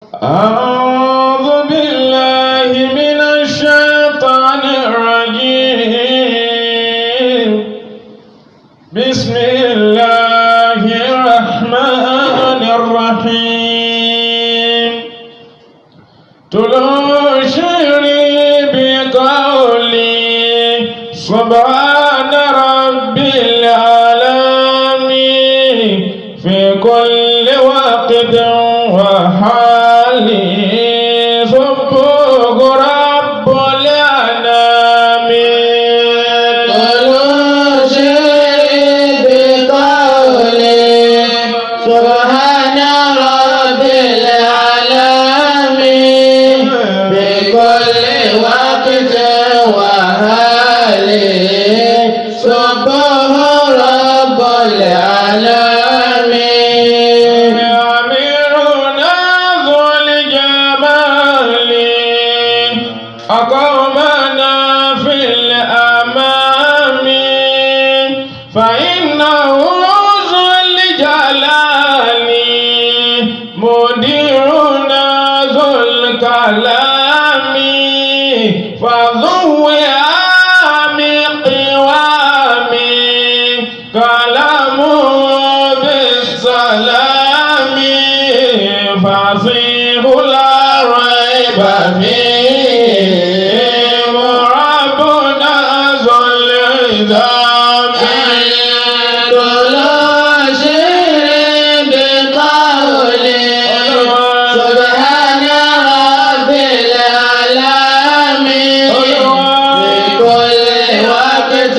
أعوذ بالله من الشيطان الرجيم. بسم الله الرحمن الرحيم. طلوع شهري بقولي سبحان ربي العالمين في كل وقت وحالي سبوك رب الأنام. طلوع شهري بقولي سبحان ربي العالمين بكل وقت وحالي سبوك رب العالمين. أميرنا ذو الجمال أقامنا في الأمام فإنه ذو الجلال مديرنا ذو الكلام فذو وئام قوام كلام بالسلام فصيح لا ريب فيه ربنا ذو العظام. طلوع شهري بقولي سبحان ربي العالمين بكل وقت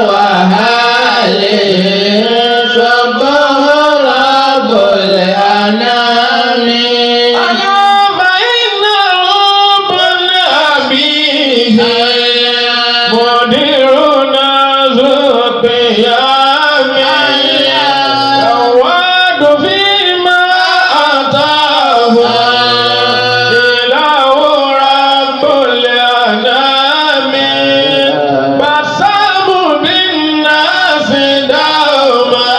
وحالي سبح رب الأنام. ألا فإن رب الأبيه مديرنا ذو القيام أواد فيما أتاه إله رب الأنام بسام بالناس دوما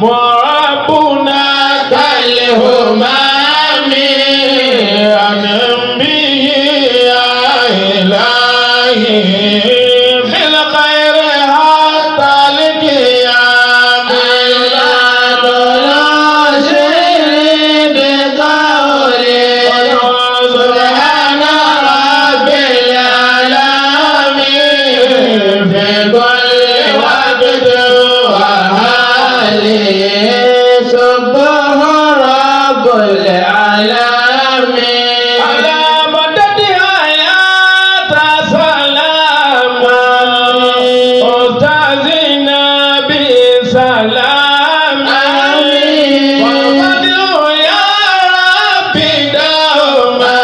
وربنا كالهمام أنم به يا إلهي في الخير حتى القيام. طلوع شهري بقولي سبحان ربي العالمين في كل وقت وحالي سبح رب العالمين. على مدد حياة سلام أستاذنا بسلام والفضل يا ربي دوما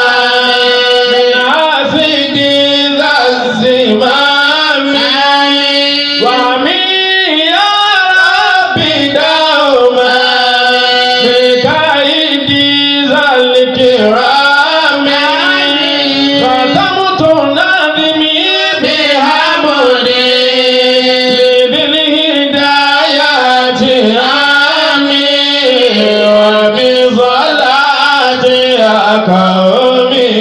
من حسد ذا الزمام ومن يا ربي دوما بكيد ذا الكرام ختمت نظمي بحمدي بالهدايات آمين وبصلاة قومي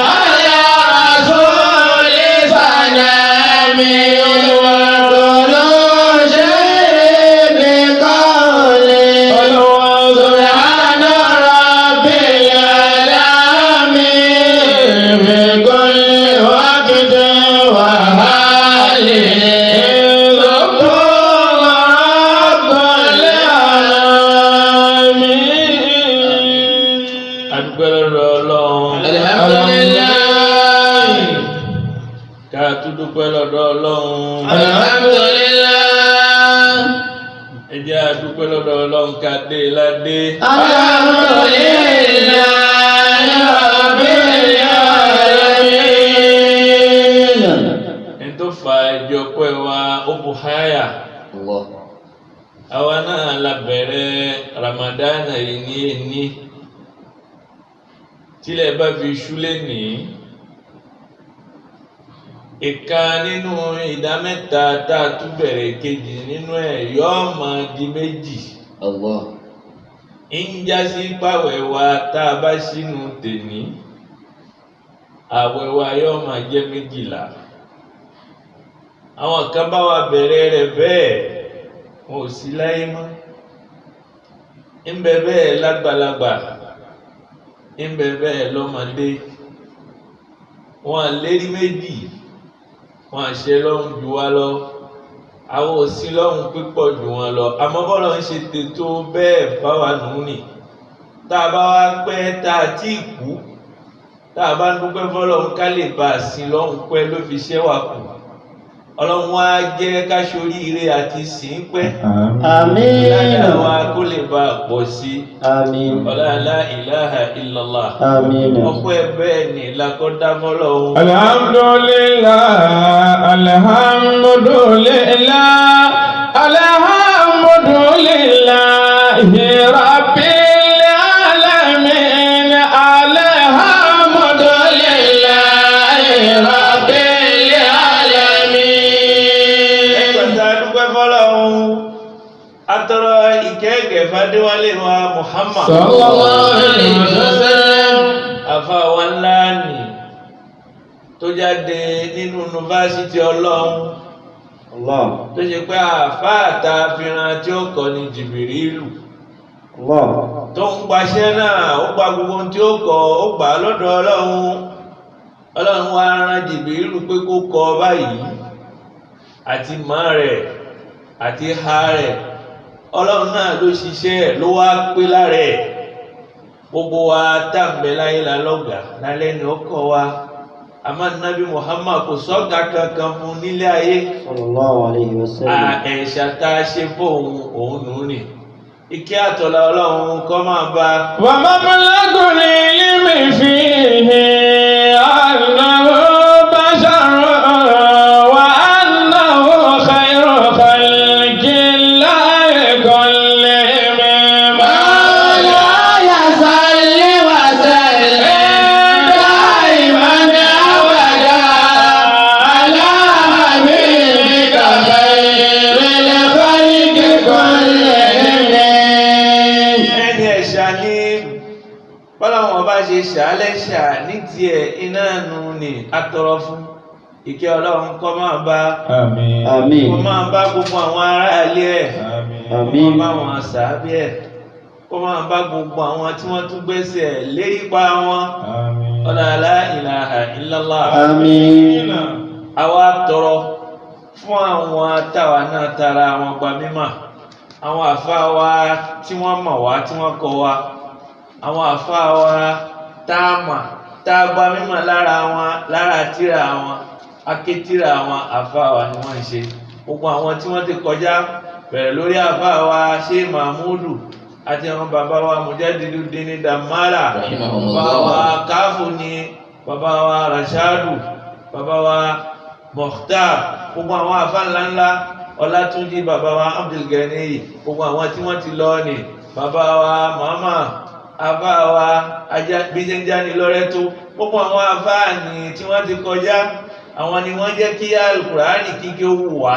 على رسول سلامي. طلوع شهري بقولي سبحان ربي العالمين في كل وقت وحالي ذكر رب العالمين. adúpẹ́ lọ́dọ̀ Ọlọ́run. Alhamdulillah. ká tún dúpẹ́ lọ́dọ̀ Ọlọ́run. Alhamdulillah. ẹ jẹ́ a dúpẹ́ lọ́dọ̀ Ọlọ́run ká dé ládé. Alhamdulillah Rabbil alamin. ẹni tó fa ẹjọ́ pẹ́ wa ó bu háyà. Allah. àwa náà la bẹ̀rẹ̀ Ramadana yìí ní tílẹ̀ bá fi ṣúlẹ̀ ní ìka nínú ìdá mẹ́ta tá a tún bẹ̀rẹ̀ kejì nínú ẹ̀ yóò máa di méjì. Allah. ń já sí pàwẹ̀ wa tá a bá sínú tèní àwẹ̀ wa yóò máa jẹ́ 12. àwọn kan bá wa bẹ̀rẹ̀ rẹ̀ bẹ́ẹ̀ wọn ò sí láyé mọ́. ń bẹ bẹ́ẹ̀ lágbàlagbà ń bẹ bẹ́ẹ̀ lọ́mọdé. wọn lérí méjì wọn àṣẹ lọ́hùn jù wá lọ àwọn òsì lọ́hùn pípọ̀ jù wọn lọ. àmọ́ bọ́lá ń ṣe tètò bẹ́ẹ̀ báwa nù ní tá a bá wá pẹ́ tá a tí kú tá a bá ń dúpẹ́ fọ́lọ́hun ká lè bá a sin lọ́hùn pẹ́ ló fi ṣẹ́ wà kù. ọlọ́run wá jẹ́ ká ṣoríire àti sìn pẹ́. Àmín. láyà wa kó lè bá a pọ̀ sí. Àmín. ọlá la ilaha illallah. Àmín. ọpẹ́ bẹ́ẹ̀ ni lakọ́dá fọ́lọ́hun. Alhamdulillah, alhamdulillah, alhamdulillah, rabbil alamin, alhamdulillah, rabbil alamin. ẹgbẹ̀ta dúpẹ́ fọ́lọ́hun atọ́rọ ìkẹ́gẹ̀ fàdíwálé wa Muhammad Sallallahu alaihi wasallam. àfáwà ńlá ni tó jáde nínú yunifásitì ọlọ́run Allah. tó ṣe pé àfáàtà fìràn tí ó kọ́ ní Jìbìrìlù Allah. tó ń gbaṣẹ́ náà ó gba gbogbo ohun tí ó kọ́ ó gbà á lọ́dọ̀ ọlọ́run wá rán Jìbìrìlù pé kó kọ́ báyìí àti mọ́ rẹ̀ àti ha rẹ̀ ọlọ́run náà ló ṣiṣẹ́ ló wá pé lára ẹ̀. gbogbo wa tàbí láyé lálọ́gà lálẹ́ ni ó kọ́ wa àmọ́ Nábì Muhammad kò sọ́gà kankan fún nílé ayé. Sallallahu alaihi wasallam. ẹ̀ṣà tá a ṣe fóun òun nù ní ìkẹ́ àtọ̀là ọlọ́run kó máa bá. Wa mablagul ilmi fihi annahu basharun wa annahu khayru khalqillahi kullihim. مولاي صل وسلم دائما أبدا على حبيبك خير الخلق كلهم. ẹni ẹ̀ṣà ní bọ́láwọn bá ṣe ṣàlẹ́ṣà ní tiẹ̀ iná nù ní atọrọ fún ìkẹ́ ọlọ́run kó máa bá. Àmín. Àmín. kó máa bá gbogbo àwọn aráalé ẹ̀. Àmín. kó Àmín. máa bá àwọn sàábé ẹ̀. kó máa bá gbogbo àwọn tí wọ́n tún gbẹ́sẹ̀ lérí pa wọn. Àmín. ọlá la ilaha illallah. Àmín. àwa tọrọ fún àwọn táwa náà tara àwọn gba mímọ̀ àwọn àfáà wa tí wọ́n mọ̀ wá tí wọ́n kọ́ wa àwọn àfáà wa tá a mọ̀ tá a gba mímọ̀ lára wọn lára tíra wọn akétíra àwọn àfáà wa ni wọ́n ń ṣe. gbogbo àwọn tí wọ́n ti kọjá bẹ̀rẹ̀ lórí àfáà wa ṣé Mahmudu àti àwọn bàbá wa Mujaddiduddin Damara bàbá wa Káfù ni bàbá wa Rashadu bàbá wa Mukhtar gbogbo àwọn àfáà ńláńlá Ọlátúnjí bàbá wa Abdulgani gbogbo àwọn tí wọ́n ti lọ ní bàbá wa màmá àbá wa Bíjẹ́njáni Lọ́rẹ́tó gbogbo àwọn àfáà ní tí wọ́n ti kọjá àwọn ni wọ́n jẹ́ kí Al-Qur'ani kíkẹ́ ó wù wá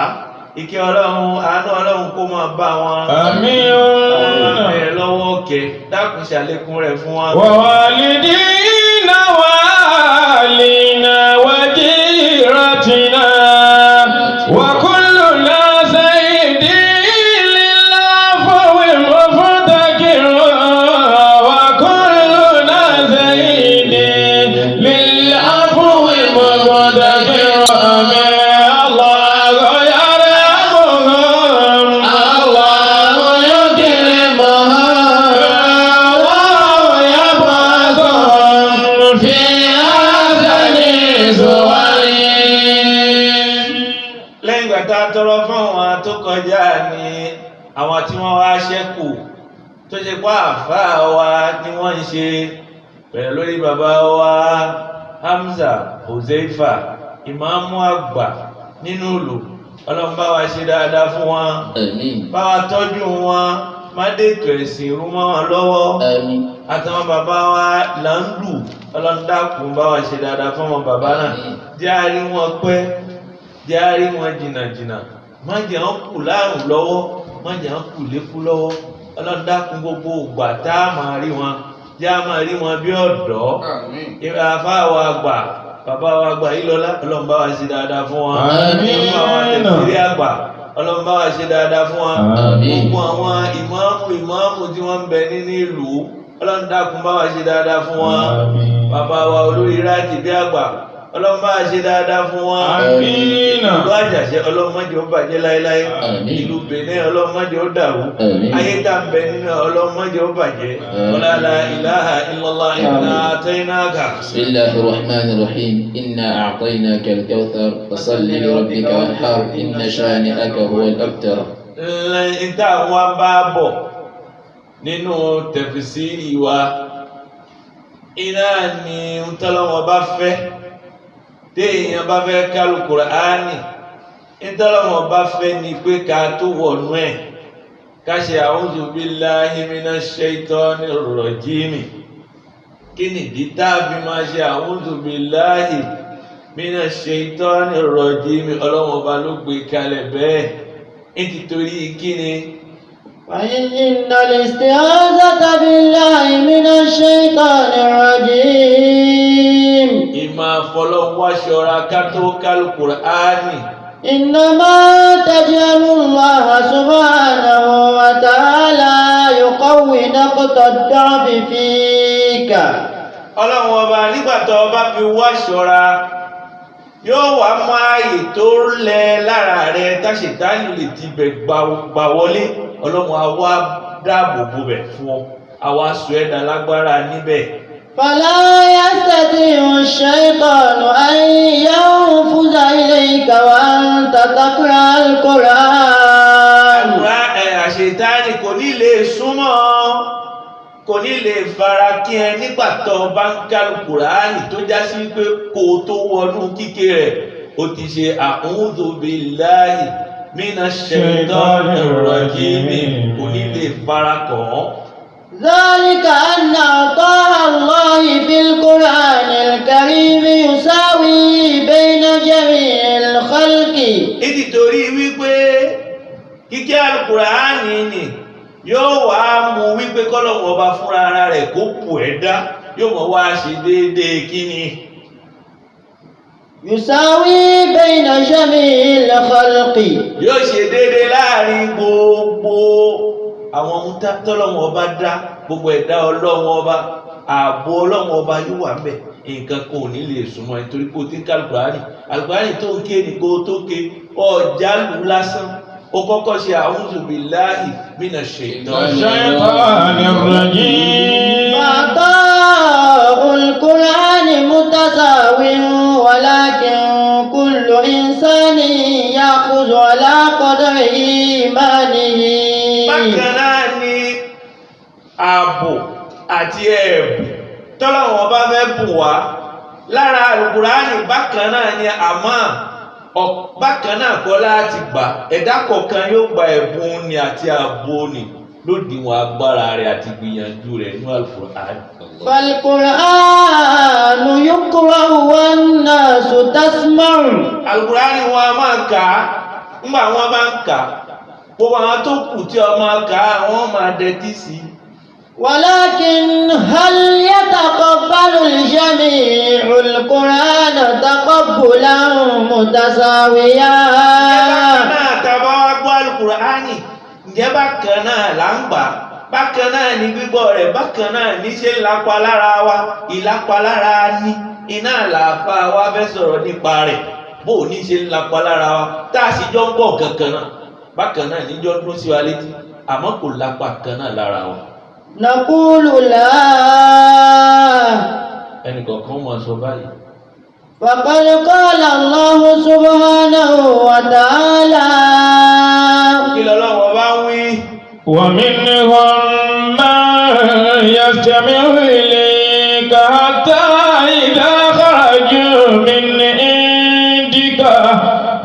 ìkẹ́ ọlọ́run àánú ọlọ́run kó máa bá wọn. Àmín. ẹ̀ lọ́wọ́ kẹ́ dákun ṣàlékún rẹ̀ fún wa. Wa walidina walina wa jiratina wa kulluna sayyidin lil'afwi muftaqirun wa kulluna sayyidin lil'afwi muftaqirun. Allahu yarhamuhum. Allahu yukrimuhum. Allahu yab'athuhum في أحسن صورهم. lẹ́yìn ìgbà tá a tọrọ fún àwọn tó kọjá ní àwọn tí wọ́n wá ṣẹ́kù tó ṣe pé àfáà wa ni wọ́n ń ṣe bẹ̀rẹ̀ lórí bàbá wa Hamza Huzaifa ìmáàmù àgbà nínú ìlú ọlọ́run bá wa ṣe dáadáa fún wọn Àmín. bá wa tọ́jú wọn má dètò ẹ̀sìn rú mọ́ wọn lọ́wọ́ Àmín. àtàwọn bàbá wa là ń lù ọlọ́run dákun bá wa ṣe dáadáa fún wọn bàbá náà jẹ́ àrí wọn pẹ́ jẹ́ àrí wọn jìnnàjìnnà má jẹ́ wọn kù láàrùn lọ́wọ́ má jẹ́ wọn kù lékú lọ́wọ́ ọlọ́run dákun gbogbo ìgbà tá a máa rí wọn jẹ́ a máa rí wọn bí ọ̀dọ́ àfáà wa àgbà bàbá wa àgbà Ìlọlá ọlọ́run bá wa ṣe dáadáa fún wọn gbogbo àwọn tẹ̀sírí àgbà ọlọ́run bá wa ṣe dáadáa fún wọn gbogbo àwọn ìmáàmù tí wọ́n ń bẹ nínú ìlú ọlọ́run dákun bá wa ṣe dáadáa fún wọn bàbá wa olórí ráàtì bí àgbà ọlọ́run bá wa ṣe dáadáa fún wọn ìlú Àjàṣẹ́ ọlọ́run má jẹ́ ó bàjẹ́ láéláé ìlú Benin ọlọ́run má jẹ́ ó dàrú ayé tá ń bẹ nínú ọlọ́run má jẹ́ ó bàjẹ́ la ilaha illallah inna atainaka. Bismillahir rahmanir rahim inna a'tainaka al-kawthar fasalli li rabbika wanhar inna shani'aka huwal abtar. Ìta wọn bá bọ̀ nínú tẹ̀fìsírì wa iná ni ntọ́lọ́wọ́ bá fẹ́ téèyàn bá fẹ́ kálù Kùránì ntọ́lọ́wọ́ bá fẹ́ ni pé ká tó wọ̀nú ẹ̀ ká ṣe a'udhu billahi minash shaitonir rajim kí nìdí táàbí máa ṣe a'udhu billahi minash shaitonir rajim ọlọ́wọ́ bá ló gbé kalẹ̀ bẹ́ẹ̀ nítorí kí ni. فإن الاستعاذة بالله من الشيطان الرجيم ìmọ̀ fọlọ́wọ́ ṣọ́ra ká tó kálù Kùránì. إنما تجعل الله سبحانه وتعالى يقوي نقط الضعف فيك. ọlọ́run ọba nígbà tó bá fi wá ṣọ́ra yóò wá mú ààyè tó lẹ lára rẹ táṣetánì lè ti bẹ̀ gbà wọlé ọlọ́run á wá dáàbò bò bẹ̀ fún ọ àwa sọ ẹ̀dá lágbára níbẹ̀. فلا يستطيع الشيطان أن ينفذ إليك وأنت تقرأ القرآن. àṣetánì kò ní lè súnmọ́ kò ní lè fara kí ẹ nígbà tó bá ń kálù Kùránì tó já sí pé kò tó wọnú kíké rẹ̀ ó ti ṣe a'udhu billahi minash shaitonir rajim kò ní lè fara kàn án. ذلك أن عطاء الله في القرآن الكريم يساوي بين جميع الخلق. nítorí wípé kíké Al-Kùránì ni yóò wá mú wípé kọ́lọ́wọ́ ọba fúnra ara rẹ̀ kó kù ẹ̀dá yóò mọ̀ wá ṣe déédéé kíni. يساوي بين جميع الخلق. yóò ṣe déédéé láàrin gbogbo àwọn ohun tọ́lọ́wọ́ ọba dá gbogbo ẹ̀dá ọlọ́wọ́ ọba ààbò ọlọ́wọ́ ọba yóò wà ńbẹ̀ nǹkan kan ò ní lè súnmọ́ nítorí pé o ti ń ká Al-Kùránì tó ń ké ní kó tó ké ọjà lù lásán ó kọ́kọ́ ṣe a'udhu billahi minash shaitonir rajim. عطاء القرآن متساو ولكن كل إنسان يأخذ على قدر إيمانه. bákan náà ni ààbò àti ẹ̀bùn tọ́lọ́wọ́n bá fẹ́ bùn wá lára Al-Kùránì bákan náà ni àmọ́ bákan náà kọ́ láti gbà ẹ̀dá kọ̀ọ̀kan yóò gba ẹ̀bùn ni àti ààbò ni lódiwọ̀n agbára rẹ̀ àti gbìyànjú rẹ̀ ní Al-Kùránì. فالقرآن يقرأ والناس تسمع. Al-Kùránì wọn a máa kà á nígbà wọn bá ń kà á gbogbo àwọn tó kù tí ọ máa kà á wọn máa dẹtí sí i. ولكن هل يتقبل الجميع القرآن تقبلا متساويا؟ bákan náà tá a bá wá gbọ́ Al-Kùránì ǹjẹ́ bákan náà là ń gbà bákan náà ni gbígbọ́ rẹ̀ bákan náà ní ṣe lápa lára wa ìlápa lára ní iná làáfà wa fẹ́ sọ̀rọ̀ nípa rẹ̀ bó ní ṣe lápa lára wa tá a sì jọ ń gbọ́ kankan náà bákan náà níjọ́ dún sí wa létí àmọ́ kò lápa kan náà lára wa. نقول لا. ẹnìkọ̀ọ̀kan mọ̀ sọ báyìí. فقد قال الله سبحانه وتعالى. kí lọ́lọ́wọ́ bá wí. ومنهم من يستمع إليك حتى إذا خرجوا من عندك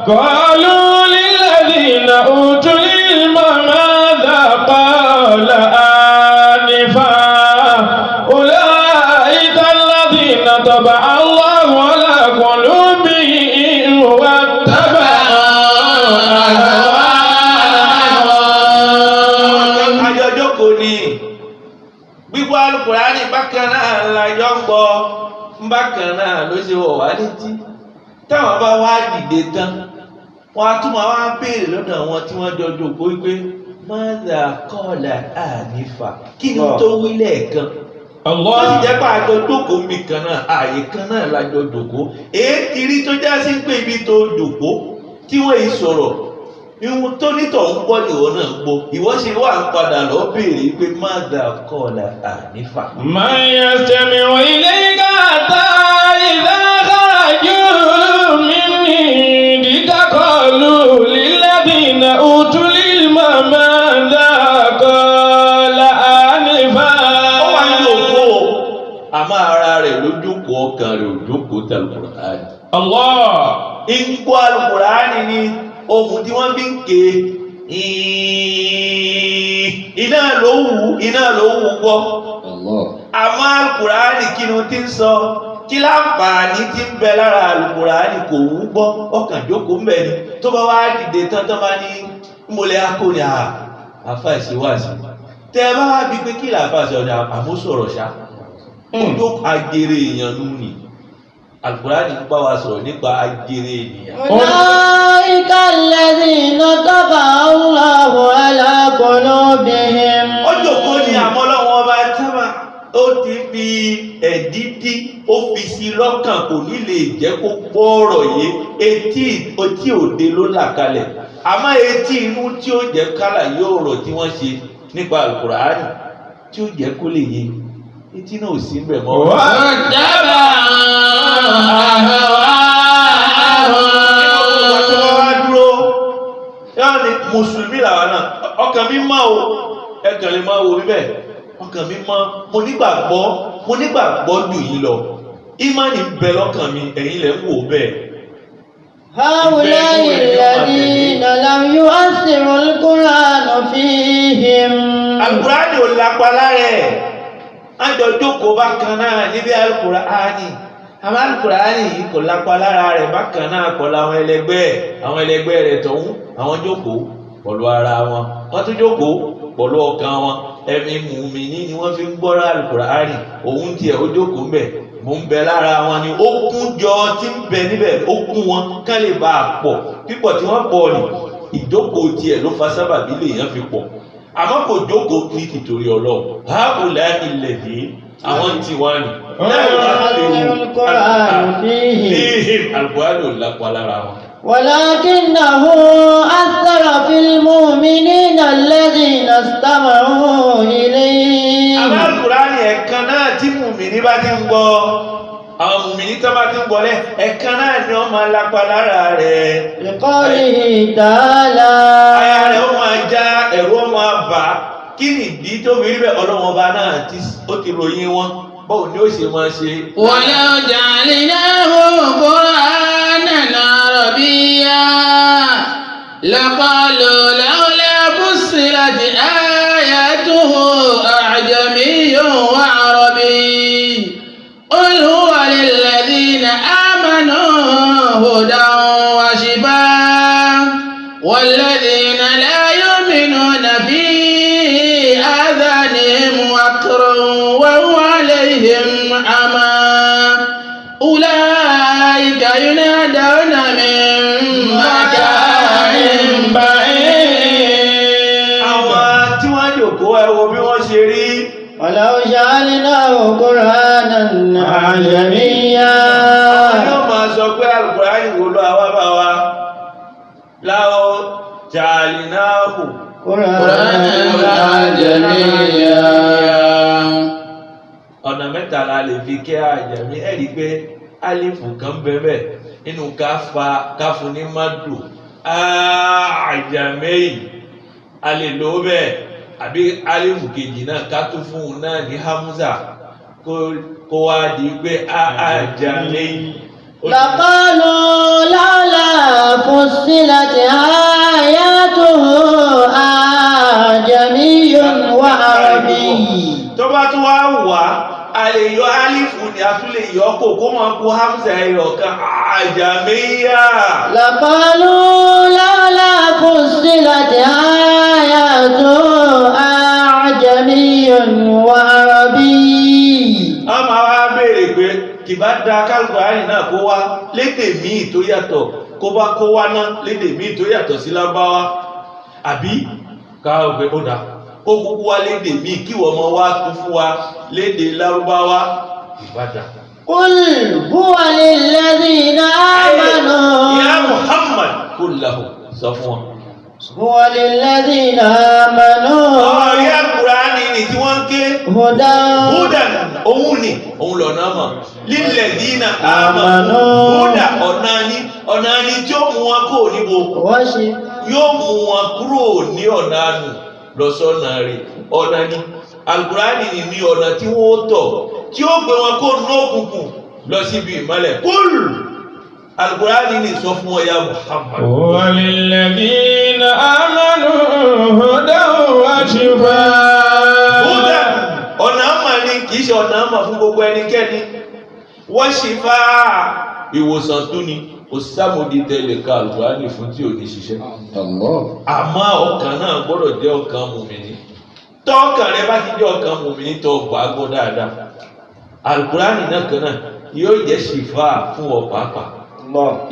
قالوا للذين أوتوا العلم ماذا قال آنفا أولئك الذين طبع الله على قلوبهم واتبعوا أهواءهم. àjọjọ́ kò bákan náà lájọ́ ń gbọ́ bákan náà ló ṣe wọ̀ wá létí táwọn bá wá dìde tán wọ́n á tún máa wá béèrè lọ́dọ̀ àwọn tí wọ́n jọ jòkó wípé mọ́dà kọ́ọ̀là ànífà kí ni tó wí lẹ́ẹ̀kan wọ́n sì jẹ́ pé àjọ jòkó mi kan náà ààyè kan náà lájọ jòkó èyí rí tó já sí pé ibi tó jòkó tí wọ́n yìí sọ̀rọ̀ ihun tó nítọ̀ ń gbọ́ ìwọ náà gbọ́ ìwọ ṣe wà ń padà lọ béèrè pé mọ́dà kọ́ọ̀là ànífà. من يستمع إليك حتى إذا خرجوا من عندك قالوا للذين أوتوا العلم ماذا قال آنفا. ó wà ní òkú àmọ́ ara rẹ̀ ló jókòó ọkàn rẹ̀ ò jókòó tẹ Al-Qur'ani. Allah. ìgbọ́ Al-Qur'ani ni ohun tí wọ́n fi ń ké iná ló wù gbọ́. àmọ́ Al-Qur'ani kí ni ó ti ń sọ kí láǹfààní tí ń bẹ lára Al-Qur'ani kò wù gbọ́ ọkàn jókòó ń bẹ ni tó bá wá dìde tán tán bá ní mọ̀lẹ́ akóni àfa ìṣèwádìí tẹ ẹ bá wá bí pé kí làáfà ṣe ọ̀dà àmúṣọ̀rọ̀ ṣá ojú agere èèyàn nù ni Al-Qur'ani ń bá wa sọ̀rọ̀ nípa agere ènìyàn. Ulaika alladhina taba'a Allahu ala qulubihim. ó jòkó ni àmọ́ lọ́wọ́ ọba tábà ó ti fi ẹ̀dídí ó fi sí lọ́kàn kò ní lè jẹ́ kó gbọ́ ọ̀rọ̀ yìí etí òde ló là kalẹ̀ àmọ́ etí inú tí ó jẹ́ kálà yóò rọ̀ tí wọ́n ṣe nípa Al-Qur'ani tí ó jẹ́ kó lè yé etí náà ò sí bẹ̀ mọ́. واتبع mùsùlùmí làwọn náà ọkàn mi mọ́ o ẹkàn lè máa wo bíbẹ̀ ọkàn mi mọ́ mo nígbàgbọ́ jù yín lọ ìmánì ń bẹ lọ́kàn mi ẹ̀yin lẹ ń wò bẹ́ẹ̀. هؤلاء الذين لم يؤثر القرآن فيهم. Al-Qur'ani ò lápá lára ẹ̀ àjọ jókòó bákan náà níbi Al-Qur'ani àmọ́ Al-Qur'ani yìí kò lápá lára rẹ̀ bákan náà pọ̀ láwọn ẹlẹgbẹ́ rẹ̀ tọ̀hún àwọn jókòó pọ̀lú ara wọn wọ́n tún jókòó pọ̀lú ọkàn wọn ẹ̀mí mùmíní ni wọ́n fi ń gbọ́ra Al-Qur'ani òun tiẹ̀ ó jókòó ń bẹ̀ mo ń bẹ lára wọn ni ó kún jọ tí ń bẹ níbẹ̀ ó kún wọn ká lè bá a pọ̀ pípọ̀ tí wọ́n pọ̀ ni ìjókòó tiẹ̀ ló fa sábàbí lèèyàn fi pọ̀ àmọ́ kò jókòó ní tìtorí Ọlọ́run hábùlá ilẹ̀ yìí àwọn tí wọ́n ní. Al-Qur'ani ò lápá lára wọn. ولكنه أثر في المؤمنين الذين استمعوا إليه. àmọ́ Al-Qur'ani ẹ̀kan náà tí mùmíní bá ti ń gbọ́ àwọn mùmíní tó bá ti ń gbọ́ lẹ́ ẹ̀kan náà ni wọ́n máa lápá lára rẹ̀. لقوله تعالى. àyà rẹ̀ ó máa já ẹ̀rù ó máa bà á kí ni ìdí tó fi rí bẹ́ẹ̀ Ọlọ́run ọba náà ó ti ròyìn wọn báwo ni ó ṣe máa ṣe. ولو جعلناه قرآنا عربيا لقالوا لولا فصلت آياته أعجمي وعربي قل هو للذين آمنوا هدى وشفاء والذين لا يؤمنون في آذانهم وقر وهو عليهم عمى أولئك ينادون من مكان بعيد. àwọn tí wọ́n jókòó ẹ wo bí wọ́n ṣe rí. ولو جعلناه قرآنا أعجميا. yóò máa sọ pé Al-Qur'ani wo ló àwa bá wa láwọ ja'alnahu قرآنا أعجميا. ọ̀nà mẹ́ta la lè fi kẹ́ àjẹmí ẹ̀ rí i pé alifu kan bẹ́ẹ̀ nínú káfún ní madu àjàmẹ́yì a lè lò ó bẹ́ẹ̀ àbí alifu kejì náà ká tó fún un náà ní hamza kó wá di pé àjàmẹ́yì. لقالوا لولا فصلت آياته أعجمي وعربي. tó bá tún wá wà a lè yọ alifu ni a tún lè yọ kó máa kó hamza ẹyọ kan àjàmẹ́yà. لقالوا لولا فصلت آياته أعجمي وعربي. wọ́n máa wá béèrè pé kì bá da kálùkùránì náà kó wá lédè míì tó yàtọ̀ kó wá ná lédè míì tó yàtọ̀ sí lárúbáwá àbí ká ọgbẹ́ ó dá ó kúkú wá lédè míì kí wọ́n mọ wá tó fún wa lédè lárúbáwá ìbàdà. قل هو للذين آمنوا Ya Muhammad qul lahu sọ fún wọn. هو للذين آمنوا ọ̀rí àkùránì ni tí wọ́n ń ké هدى húdàn òun ni òun lọ̀nà mọ̀ lílẹ̀ dínà Àmánù. húdà ọ̀nà ni tí ó mú wọn kúrò níbo وشفاء yóò mú wọn kúrò ní ọ̀nà ànù lọ́sọ̀nà rẹ̀ ọ̀nà ni àkùránì ni ní ọ̀nà tí wọ́n tọ̀ tí ó gbé wọn kó nú òkùnkùn lọ síbi ìmọ́lẹ̀ kúl àkùránì ni sọ fún wọn ya Muhammad. وللذين آمنوا هدى وشفاء Húdà ọ̀nà àmà ni kìí ṣe ọ̀nà àmà fún gbogbo ẹnikẹ́ni wọ́n ṣe fà ìwòsàn tó ni kò sámòdì tẹ́lẹ̀ ká àlùkùránì fún tí ò ní ṣiṣẹ́. Àmọ́ ọkàn náà gbọ́dọ̀ jẹ́ ọkàn mùmínì. Tọ́kàn rẹ bá ti jẹ́ ọkàn mùmínì tó gbà gbọ́ dáadáa. Àlùkùránì náà kan náà yóò jẹ́ ṣìfà fún ọ pàápàá.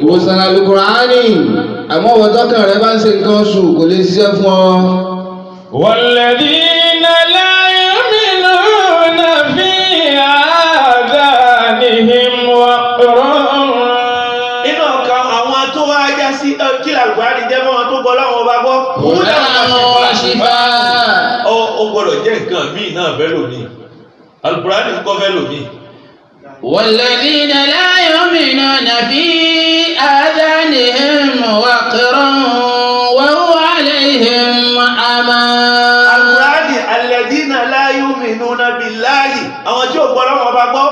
ìwòsàn àlùkùránì àmọ́ wọ́n tọ́kàn rẹ bá ń ṣe nǹkan oṣù kò lè ṣiṣẹ́ fún ọ. والذين لا يؤمنون في آذانهم وقر Inú ọkàn àwọn tó wá já sí kí àlùkùránì jẹ́ fún wọn tó gbọ́ láwọn ọba gbọ́. Húdà wa shifaa. Ó gbọ́dọ̀ jẹ́ nǹkan míì náà bẹ́ẹ̀ lómi. Àlùkùránì ń kọ́ bẹ́ẹ̀ lómi. والذين لا يؤمنون في آذانهم وقر وهو عليهم عمى. Al-Qur'ani alladhina la yu'minuna billahi àwọn tí ó gbọ́ lọ́wọ́ bá gbọ́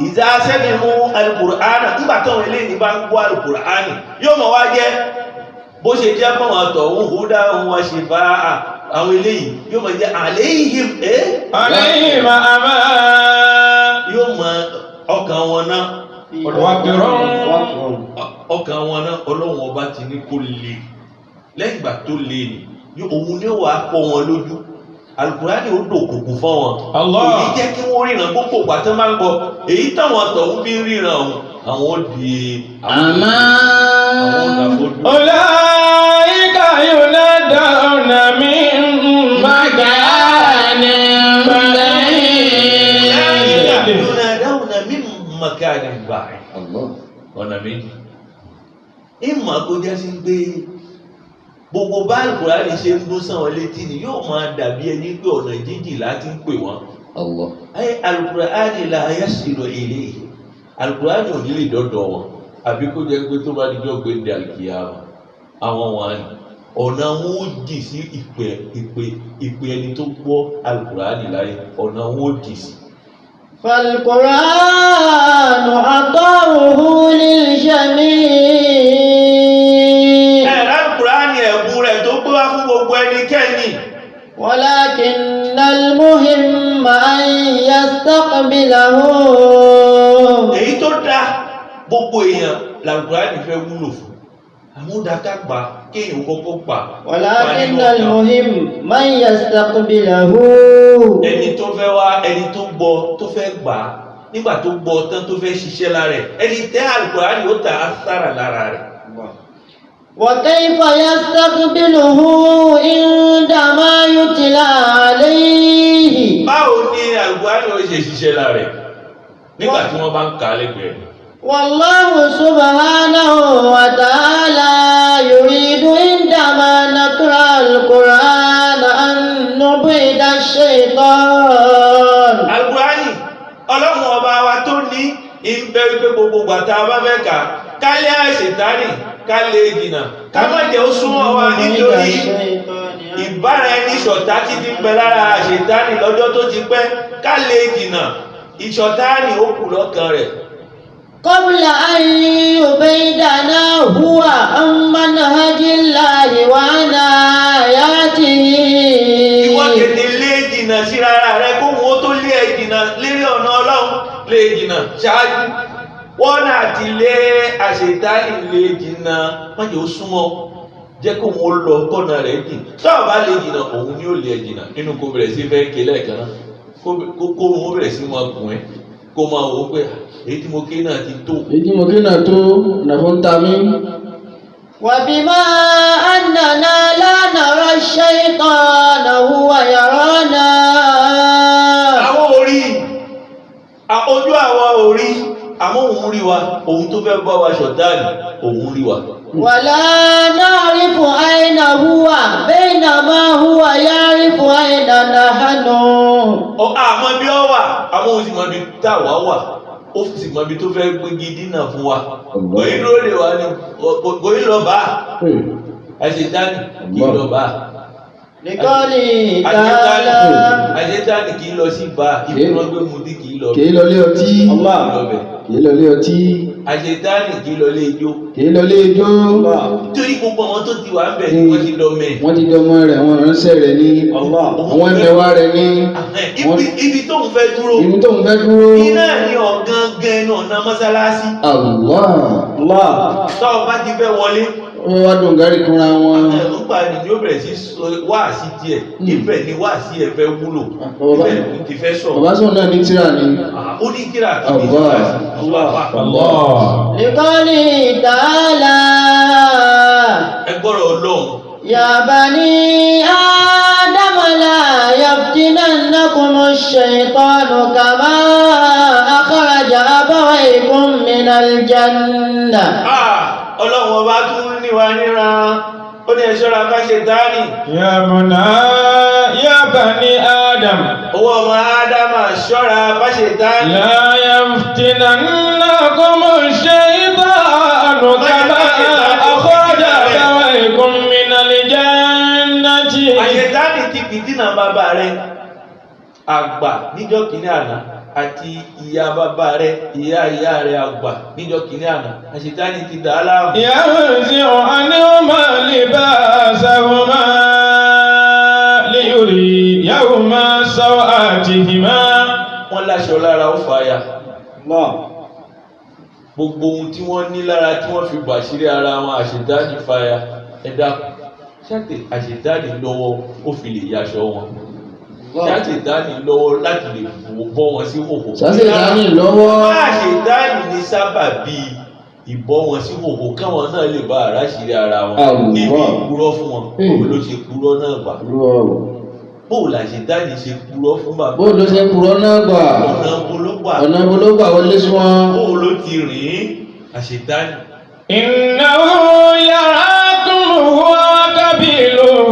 idha sami'u al-Qur'ana nígbà táwọn eléyìí bá ń gbọ́ al-Qur'ani yóò mọ̀ wá jẹ́ bó ṣe jẹ́ fún wọn tọ̀hún hudan wa shifaa àwọn eléyìí yóò mọ̀ jẹ́ alayhim عليهم عمى yóò mọ̀ ọkàn wọn náà ọkàn wọn náà ọlọ́run ọba ti ní kó le lẹ́yìn ìgbà tó le ni òun ni ó wà á pọ̀ wọn lójú Al-Qur'ani ó dòkùnkùn fún wọn Allah. kò ní jẹ́ kí wọ́n ríran gbogbo ìgbà tó máa ń gbọ́ èyí táwọn tọ̀hún bí ń ríran ọ̀hún àwọn ó di عمى. àwọn òdàfojú. أولئك ينادون من مكان بعيد yunadawna min makanin ba'id ọ̀nà méjì ìmọ̀ kó jẹ́ sí pé gbogbo bá Al-Qur'ani ṣe ń dún sáwọn létí ni yóò máa dàbí ẹni pé ọ̀nà jíjìn láti ń pè wọ́n. ayé Al-Qur'ani la yasilu ilayhi Al-Qur'ani ò ní lè dọ́dọ̀ wọn àbí kó jẹ́ pé tó bá dijọ́ gbé ní al-qiyamah àwọn wọn ni ọ̀nà wọn ó jì sí ìpè ẹni tó gbọ́ Al-Qur'ani láyé ọ̀nà wọn ó jì sí. فالقرآن عطاؤه للجميع Al-Qur'ani ẹ̀bùn rẹ̀ tó gbé wá fún gbogbo ẹnikẹ́ni. ولكن المهم أن يستقبله èyí tó dá gbogbo èèyàn Al-Qur'ani fẹ́ wúlò fún àmúdàká gbà kéèyàn kọ́kọ́ gbà. ولكن المهم من يستقبله ẹni tó fẹ́ wá ẹni tó gbọ́ tó fẹ́ gbà nígbà tó gbọ́ tán tó fẹ́ ṣiṣẹ́ lára rẹ̀ ẹni tẹ́ Al-Qur'ani ó ta sára lára rẹ̀. وكيف يستقبله عندما يتلى عليه báwo ni Al-Qur'ani ó ṣe ṣiṣẹ́ lára rẹ̀ nígbà tí wọ́n bá ń kà á lẹ́gbẹ̀ẹ́ rẹ̀. والله سبحانه وتعالى يريد عندما نقرأ القرآن أن نبعد الشيطان Al-Qur'ani ọlọ́run ọba wa tó ní ìbẹ̀ wípé gbogbo gbàtà bá fẹ́ kà kálẹ̀ àṣetánì kálẹ̀ ìdìnà ká má jẹ́ ó súnmọ́ wa nítorí ìbára ẹni ṣọ̀tá tí ti ń bẹ lára àṣetánì lọ́jọ́ tó ti pẹ́ kálẹ̀ ìdìnà ìṣọ̀tánì ó kù lọ́kàn rẹ̀. قبل أن يبيدنا هو عن منهج الله وعن آياته ìwọ tètè lé ìdìnà sí rárá rẹ kó wọn tó lé ìdìnà lérí ọ̀nà ọlọ́run lé ìdìnà ṣáájú wọ́n náà ti lé àṣetánì lé ìdìnà wọ́n jẹ́ ó súnmọ́ jẹ́ kó wọn lọ kọ́nà rẹ̀ dì sọ́ọ̀ bá lé ìdìnà òun ni ó lé ìdìnà nínú kó bẹ̀rẹ̀ sí fẹ́ ké lẹ́ẹ̀kan náà kó wọn bẹ̀rẹ̀ sí wọn gùn ẹ́ kó máa wò ó pé èyí tí mo ké náà ti tó. èyí mo kí náà tó nàfọ́ ń ta mí. وبما أننا لا نرى الشيطان هو يرانا. àwọn orí ojú àwa orí àmọ́ òun rí wa, òun tó fẹ́ bá wa ṣọ̀tánì òun rí wa. ولا نعرف أين هو بينما هو يعرف أين نحن. àmọ́ bí ó wà àmọ́ òun sì mọ ibi táwa wà, ó sì mọ ibi tó fẹ́ gbégi dínà fún wa. òyìn ló lè wá ní òyìn lọ bá àṣetánì kì í lọ bá. لقوله تعالى àṣetánì kì í lọ sí bá ibi wọn gbé mutí kì í lọ kì í lọ lé ọtí. kì í lọ lé ọtí. àṣetánì kì í lọ lé ijó. kì í lọ lé ijó. nítorí gbogbo àwọn tó ti wà ń bẹ̀ ni wọ́n ti lọ mẹ́. wọ́n ti dọmọ rẹ̀ àwọn ránṣẹ́ rẹ̀ ní. àwọn ẹ̀mẹ̀wá rẹ̀ ní. ibi tó ń fẹ́ dúró. ibi tó ń fẹ́ dúró. iná ni ọ̀gángan náà ná mọ́sálásí. Allah. tọ́ ọ bá ti fẹ́ wọlé. wọ́n wá dùn gárí kunra wọn. nípa ni yóò bẹ̀rẹ̀ sí wáàsí díẹ̀ ibẹ̀ ni wáàsí ẹ̀ fẹ́ wúlò ibẹ̀ ni ti fẹ́ sọ̀rọ̀. bàbá sọ̀rọ̀ náà ní tíra ni. ó ní kíra kí ní لقوله تعالى ẹ gbọ́dọ̀ Ọlọ́run. يا بني آدم لا يفتننكم الشيطان كما أخرج أبويكم من الجنة. Ọlọ́run ọba tún ní wa níran ó ní ẹ ṣọ́ra ká Ṣẹ̀tánì. يا بني آدم owó ọmọ Ádámà ṣọ́ra ká Ṣẹ̀tánì. لا يفتننكم الشيطان كما أخرج أبويكم من الجنة. Ṣẹ̀tánì ti fìtínà bàbá rẹ̀ àgbà níjọ́ kìíní àná àti ìyá bàbá rẹ̀ ìyá rẹ̀ àgbà níjọ́ kìíní àná. Ṣẹ̀tánì ti dà á láàmú. ينزع عنهما لباسهما ليريهما سوآتهما. wọ́n láṣọ lára ó fàya. gbogbo ohun tí wọ́n ní lára tí wọ́n fi bàṣírí ara wọn Ṣẹ̀tánì fàya. ẹ dákun ṣáàtì Ṣẹ̀tánì lọ́wọ́ ó fi lè yaṣọ wọn. Ṣẹ̀tánì lọ́wọ́ láti lè bọ́ wọn sí hòhò. Ṣẹ̀tánì lọ́wọ́. Ṣẹ̀tánì ní sábà bíi ìbọ́ wọn sí hòhò káwọn náà lè bá àráṣírí ara wọn níbi ìpurọ́ fún wọn. bóò ló ṣe purọ́ náà gbà. bóò la Ṣẹ̀tánì ṣe purọ́ fún bàbá. bóò ló ṣe purọ́ náà gbà. ọ̀nà bológbà wọlé sí wọn. bóò ló ti rìn Ṣẹ̀tánì. إنه يراكم هو وقبيله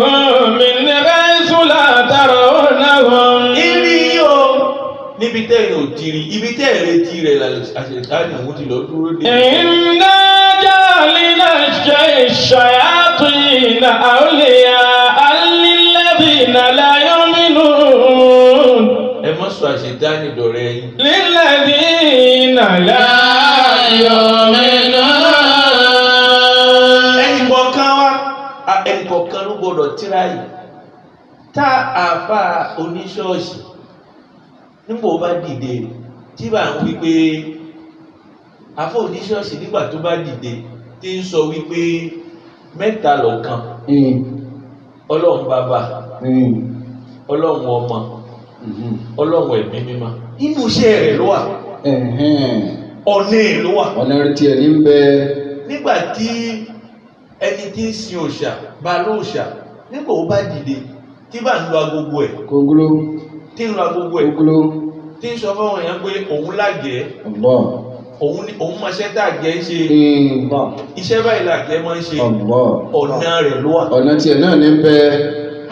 من حيث لا ترونهم. ibi yóò níbi tẹ́yìn ò tiri ibi tẹ́yìn retí rẹ̀ Ṣẹ̀tánì òun ti lọ dúró dé. إنا جعلنا الشياطين أولياء للذين لا يؤمنون. ẹ má sọ Ṣẹ̀tánì dọ̀rẹ́ yín. للذين لا يؤمنون. ẹnìkọ̀ọ̀kan ló gbọdọ̀ tíra yìí. tá àáfà oníṣọ́ọ̀ṣì nígbà ó bá dìde tí bá ń wípé àáfà oníṣọ́ọ̀ṣì nígbà tó bá dìde tí ń sọ wípé mẹ́ta lọ́kan Ọlọ́run bàbá Ọlọ́run ọmọ Ọlọ́run ẹ̀mí mímọ́ inú iṣẹ́ rẹ̀ ló wà ọ̀nà ẹ̀ ló wà. ọ̀nà rẹ̀ tiẹ̀ ní bẹ́ẹ̀. nígbà tí ẹni tí ń sin òòṣà bá lóòṣà nígbà ó bá dìde tí bá ń lo agogo ẹ̀ kógúló tí ń lo agogo ẹ̀ kógúló tí ń sọ fáwọn èèyàn pé òun lágẹ̀ẹ́ òun máa ṣẹ́ tàgẹ́ ṣe iṣẹ́ báyìí làgẹ́ máa ń ṣe ọ̀nà rẹ̀ ló wà. ọ̀nà tiẹ̀ náà ní bẹ́ẹ̀.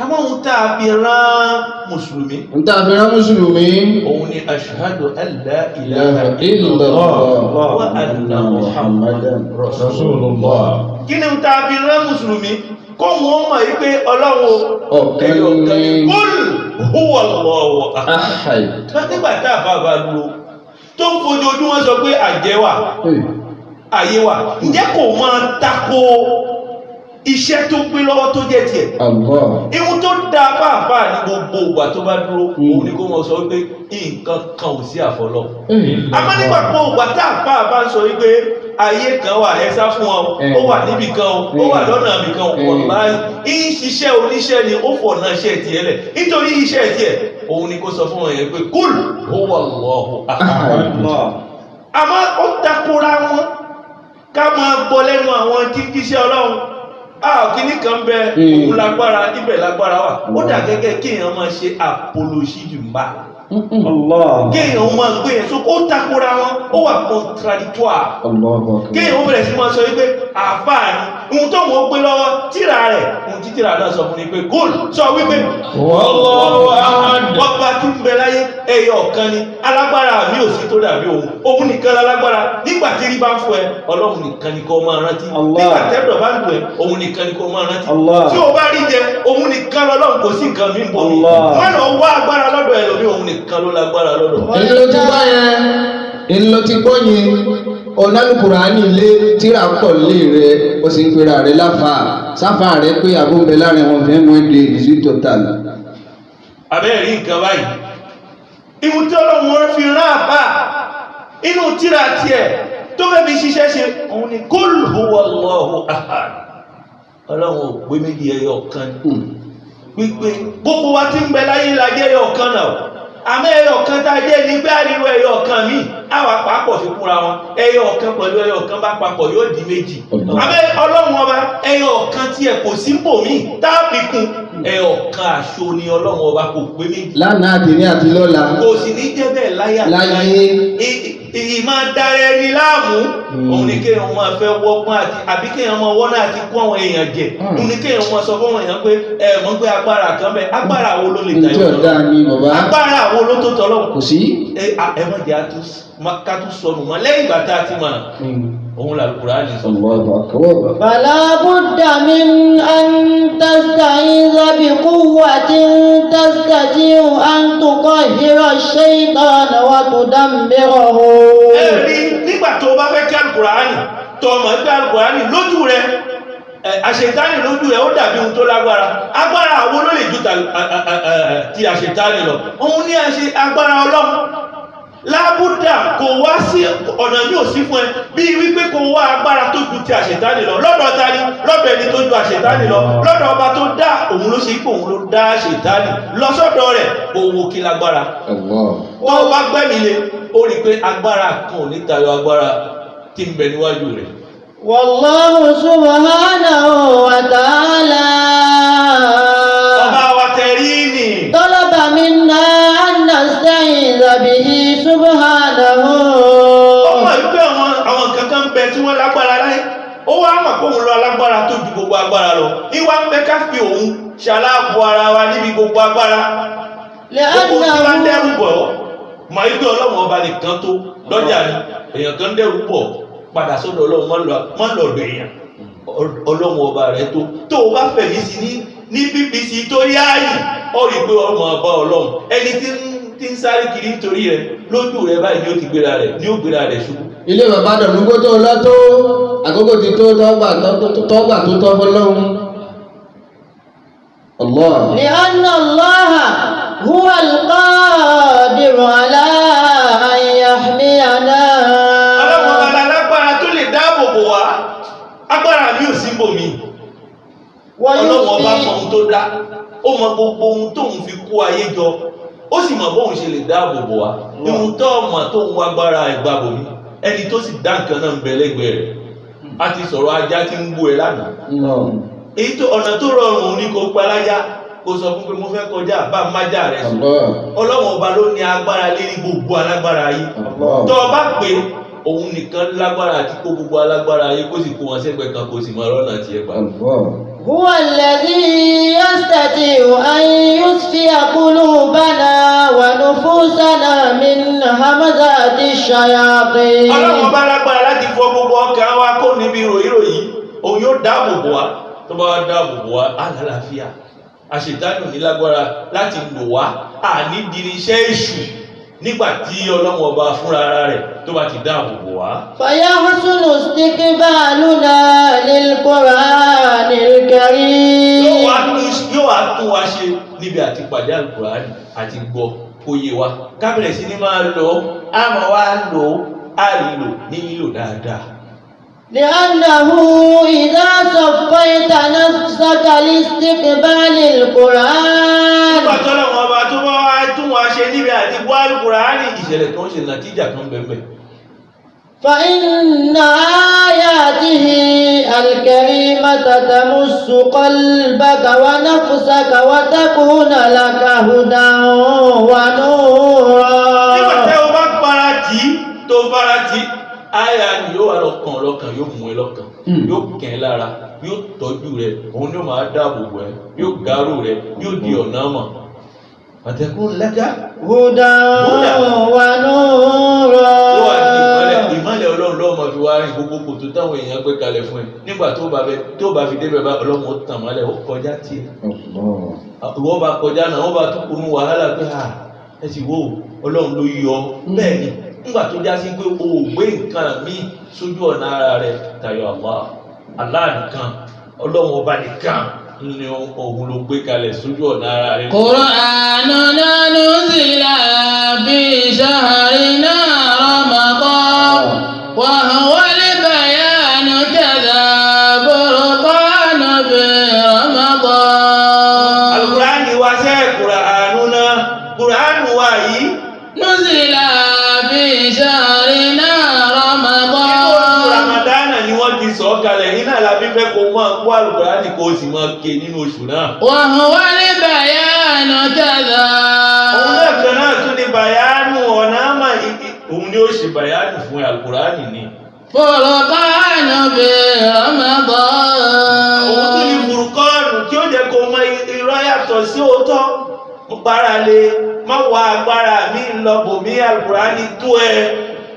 àmọ́ ohun tá a fi rán mùsùlùmí. ohun tá a fi rán mùsùlùmí. òun ni ashhadu an la ilaha illallah wa anna muhammadan rasulullah. kí ni ohun tá a fi rán mùsùlùmí kó wọn mọ̀ yí pé ọlọ́run ọ̀kan ní kul huwa Allahu ahad. nígbà tá a bá bá dúró tó ń fojoojúmọ́ sọ pé àjẹ́ wà ayé wà ǹjẹ́ kò máa tako iṣẹ́ tó gbé lọ́wọ́ tó jẹ́ tiẹ̀. ihun tó dá pàápàá ní gbogbo ìgbà tó bá dúró òun ni kó mọ̀ sọ wípé nǹkan kan ò sí àfọlọ́. àmọ́ nígbà pọ̀ ìgbà tá àpá bá ń sọ wípé ayé kan wà ẹ sá fún wọn ó wà níbì kan ó wà lọ́nà ibì kan wàláhì ìṣiṣẹ́ oníṣẹ́ ni ó fọ̀nà iṣẹ́ tiẹ̀ lẹ̀ nítorí iṣẹ́ tiẹ̀ òun ni kó sọ fún wọn yẹn pé kúl huwa Allahu ahad. àmọ́ ó takora wọn ká máa gbọ́ lẹ́nu àwọn tí kíṣẹ́ ọlọ́run kíní kan bẹ òun lágbára ibẹ̀ lágbára wà ó dà gẹ́gẹ́ kéèyàn máa ṣe apology jùmbá kéèyàn máa gbé yẹn so ó takora wọn ó wà contradictoire kéèyàn ó bẹ̀rẹ̀ sí máa sọ wípé àfáà ni ohun tó wọ́n gbé lọ́wọ́ tíra rẹ̀ ohun tí tíra náà sọ fún ni pé kúl sọ wípé ọba tí ń bẹ láyé ẹyọ ọ̀kan ni alágbára mi ò sí tó dàbí òun nìkan lálágbára nígbà tí rí bá ń fún ẹ ọlọ́run nìkan ni kó máa rántí nígbà tẹ́dọ̀ bá ń lù ẹ òun nìkan ni kó máa rántí tí o bá rí jẹ òun nìkan lọ́lọ́run kò sí nǹkan mi ń bọ̀ wọ́n lọ wá agbára lọ́dọ̀ ẹ lómi òun nìkan ló lágbára lọ́dọ̀. èyí ló ti gbọ́ yẹn èyí ló ti gbọ́ yẹn ọ̀nàlùkùránì ilé tíra pọ̀ lé rẹ ó sì ń pera rẹ láfa sáfà rẹ pé àbúmbẹ láàrin wọn fẹ́ mọ́ èdè ìdíjú total. abẹ́rẹ́ rí nǹkan báyìí ìwù tí ọlọ́run wọn fi rán àbá inú tíra tiẹ̀ tó fẹ́ fi ṣiṣẹ́ ṣe òun ni kúl huwa Allahu ahad ọlọ́run ò gbé méjì ẹyọ kan wípé gbogbo wa ti ń bẹ láyé lájẹ́ ẹyọ kan náà àmọ́ ẹyọ kan tá a jẹ́ ní pé àríwá ẹyọ kan míì àwa pàápọ̀ fi kúnra wọn ẹyọ kan pẹ̀lú ẹyọ kan bá papọ̀ yóò di méjì àmọ́ ọlọ́run ọba ẹyọ kan tiẹ̀ kò sí bòmíì tá a fi kún ẹyọ kan àṣọ ni ọlọ́run ọba kò pé méjì. lánàá àtìní àti lọ́la. kò sì ní jẹ́ bẹ́ẹ̀ láyé. ìmọ̀ dára ẹni láàmú òun ni kéèyàn máa fẹ́ wọ́gbọ́n àbí kéèyàn máa wọ́n náà ti kó àwọn èèyàn jẹ òun ni kéèyàn máa sọ fún èèyàn pé mọ̀ pé agbára kan bẹ́ẹ̀ agbára wo ló lè tayọ lọ agbára wo ló tó tọ́ lọ́wọ́ kò sí ẹ má jẹ́ ká tún sọnù mọ́ lẹ́yìn ìgbà tá a ti mọ̀ òun là Al-Qur'ani sọ. fala budda min an tasta'iza bi quwwatin tastati'u an tuqahhira ash-shaytana wa tudammirahu. ẹ̀rí nígbà tó o bá fẹ́ kí Al-Qur'ani tó o mọ̀ gbé Al-Qur'ani lójú rẹ̀ àṣetánì lójú rẹ̀ ó dàbí ohun tó lágbára agbára àwọn ló lè ju ti àṣetánì lọ òun ní agbára Ọlọ́run lábúdà kò wá sí ọ̀nà ní òsí fún ẹ bí wípé kò wá agbára tó ju ti àṣetánì lọ lọ́dọ̀ tani lọ́dọ̀ ẹni tó ju àṣetánì lọ lọ́dọ̀ ọba tó dá òun ló ṣe pé òun ló dá àṣetánì lọ sọ́dọ̀ rẹ̀ owó kí lágbára tó bá gbẹ́mi lé ó rí pé agbára kan ò ní tayọ agbára tí ń bẹ níwájú rẹ̀. Wallahu subhanahu wa ta'ala. Ọba wa tẹ̀rí ni. Talaba minna an nasta'iza bihi subhanahu. Ó mọ̀ wípé àwọn kankan bẹ tí wọ́n lágbára láyé. Ó wá mọ̀ pé òun lọ alágbára tó ju gbogbo agbára lọ. Ìwà ń bẹ ká fi òun ṣaláàbò ara wa níbi gbogbo agbára. Gbogbo tí wọ́n dẹ́rù bọ̀ mọ̀ wípé Ọlọ́run ọba nìkan tó lọ́jà ni èèyàn kan dẹ́rù bọ̀ padà sọ́dọ̀ Ọlọ́run mọ́ lọ́dọ̀ èèyàn Ọlọ́run ọba rẹ̀ tó o bá fẹ̀mí sí ní bbc tó yáàyè ó rí pé ọmọ ọba Ọlọ́run ẹni tí ń sáré kiri nítorí rẹ̀ lójú rẹ̀ báyìí ni ó ti gbéra rẹ̀ ni ó gbéra rẹ̀ ṣubú. ilé bàbá dọ̀nùgbò tó lọ tó àkókò ti tó tọ́gbà tó tọ́ fọlọ́run. Allah. Li'anna Allaha huwa al-qadiru ala an yahmiyana. Agbára mi ò sí bòmí. Ọlọ́run ọba mọ ohun tó dá. Ó mọ gbogbo ohun tóun fi kó ayé jọ. Ó sì mọ bóun ṣe lè dáàbò bò wá. Ohun tó ọmọ tóun wá agbára ẹ̀gbà bòmí. Ẹni tó sì dá nǹkan náà ń bẹ lẹ́gbẹ̀ẹ́ rẹ̀. A ti sọ̀rọ̀ ajá tí ń gbó ẹ lánàá. Èyí tó ọ̀nà tó rọrùn ní kó palájá. Kó sọ fún pé mo fẹ́ kọjá bá májá rẹ̀ sùn. Ọlọ́run ọba ló ní agbára lérí gbogbo alágbára ayé. Tó o bá pè òun nìkan lágbára àti kó gbogbo alágbára ayé kó sì kó wọn sẹ́gbẹ̀ẹ́ kan kó sì máa rọ́nà tiẹ̀ pa. Huwa alladhi yastati'u an yusfiya qulubana wa nufusana min hamazati shayatin. Ọlọ́run bá lágbára láti fọ gbogbo ọkàn wa kó níbi ìròyìn òun yóò dáàbò bò wá tó bá dáàbò bò wá àlàáfíà àṣetánù ní lágbára láti lò wá àní dirinṣẹ́ èṣù nígbà tí Ọlọ́run ọba fúnra ara rẹ̀ tó bá ti dáàbò bò wá. Fayahsunu istiqbaluna lil-Qur'anil karim. Yóò wá tún wa ṣe níbi àti pàdé Al-Qur'ani àti gbọ́ kó yé wa. Kábẹ̀rẹ̀ sí ni máa lọ, á máa wá lò á rí lò ní lílò dáadáa. لأنه إذا صفيت نفسك لاستقبال القرآن nígbà tó lọ́wọ́ ọba tó bá wá tún wá ṣe níbi àti gbọ́ Al-Qur'ani ìṣẹ̀lẹ̀ kan ṣe nàtíjà kan bẹ̀rẹ̀. فإن آياته الكريمة تمس قلبك ونفسك وتكون لك هدى ونورا. nígbà tẹ́ o bá para tì í tó fara tì í àyà ni yóò wà lọ́kàn yóò mú ẹ lọ́kàn yóò kẹ́ ẹ lára yóò tọ́jú rẹ òun ni ó máa dáàbò bò ẹ yóò gárò rẹ yóò di ọ̀nà mọ̀ àtẹ̀kùn lẹ́jà. هدى ونورا. ó wà ní ìmọ̀lẹ̀ ọlọ́run lọ́wọ́ máa fi wá rìn gbogbo kòtò táwọn èèyàn gbé kalẹ̀ fún ẹ nígbà tó bá fi débẹ̀ bá ọlọ́run ó tàn mọ́lẹ̀ ó kọjá tiẹ̀. ìwọ bá kọjá náà wọ́n bá tún kunu wàhálà pé ẹ sì wò ọlọ́run ló yọ bẹ́ẹ̀ ni nígbà tó já sí pé o ò gbé nǹkan míì sójú ọ̀nà ara rẹ tayọ Allah nìkan ọlọ́run ọba nìkan ni òun ló gbé kalẹ̀ sójú ọ̀nà ara rẹ. Qur'anuna nuzila fi shahrina Ramadan wa huwa al-bayanu kadha burqanu bi Ramadan. Al-Qur'ani wa ṣe Qur'anuna Qur'anu wa yìí. Nuzila fi shahrina Ramadan. Oṣù Ramadana ni wọ́n ti sọ̀ kalẹ̀ iná làbí fẹ́ kó máa kó Al-Qur'ani kó o sì máa ké nínú oṣù náà. Wa huwa al-bayanu kadha. Òun náà kan náà tún ní bàyánù ọ̀nà àmà òun ni ó ṣe bàyánù fún Al-Qur'ani ni. Burqanu bi Ramadan. Òun tún ní Furqanu tí ó jẹ́ kó mọ irọ́ yàtọ̀ sí òótọ́. Mo para lé má wá agbára mi lọ bò mí Al-Qur'ani tó ẹ.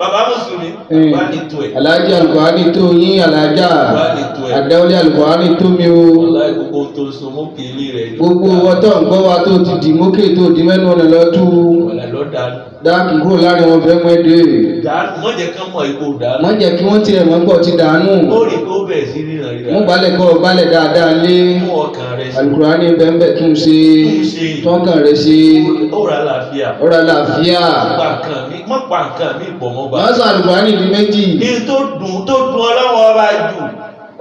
Bàbá Mùsùlùmí, Al-Qur'ani tó ẹ. Alájà Al-Qur'ani tó yín alájà. Al-Qur'ani tó ẹ. Àdáwọlé Al-Qur'ani tó mi o. Wallahi gbogbo tó so mókè ilé rẹ̀ ni. Gbogbo ọtọ́ nǹkan wa tó ti dì mókè tó di mẹ́nu ọ̀nà lọ́tú. Wàlá lọ dànù. Dáàkì kúrò láàrin wọn fẹ́ mú ẹdẹ. Dànù wọ́n jẹ́ kán mọ̀ ipò dànù. Má jẹ́ kí wọ́n tiẹ̀ mọ́ gbọ́ ti dànù. Ó rí pé ó bẹ̀rẹ̀ sí ríran ríra. Mú gbálẹ̀ kọ́ gbálẹ̀ dáadáa lé. Mú ọkàn rẹ̀ sí. Al-Qur'ani bẹ́ẹ̀ tún ṣe. Tọ́kàn rẹ̀ ṣe. Ó ra àlàáfíà. Ọ̀rọ̀ àlàáfíà. Má pa nǹkan mi pọ̀ mọ́ bá. Wọ́n sọ Al-Qur'ani di méjì. Ní tó dùn Ọlọ́run ọba jù,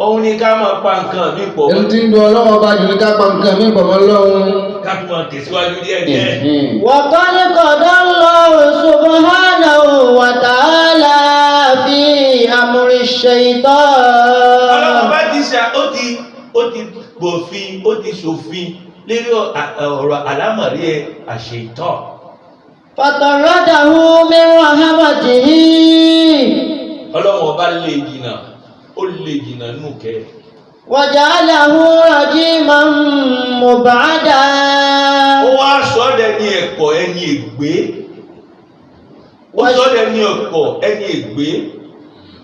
òun ni ká máa pa nǹkan mi pọ̀ Ẹni mọ́. tí ń dun ọlọ́wọ́ bá jù ní ká pa nǹkan mí pọ̀mọ́ lọ́hùn. Ká tún máa tẹ̀síwájú díẹ̀díẹ̀. وقد قضى الله سبحانه وتعالى في أمر Ọlọ́run الشيطان bá ó ti gbòfin, ó ti ṣòfin lérí ọ̀rọ̀ àlámọ̀rí àṣetán. فطرده من رحمته Ọlọ́run ọba lè jìnnà nù kẹ́. وجعله رجيما مبعدا. Ó wá sọ́dẹ̀ ní ẹ̀kọ́ ẹni ègbé. Ó sọ́dẹ̀ ní ẹ̀kọ́ ẹni ègbé.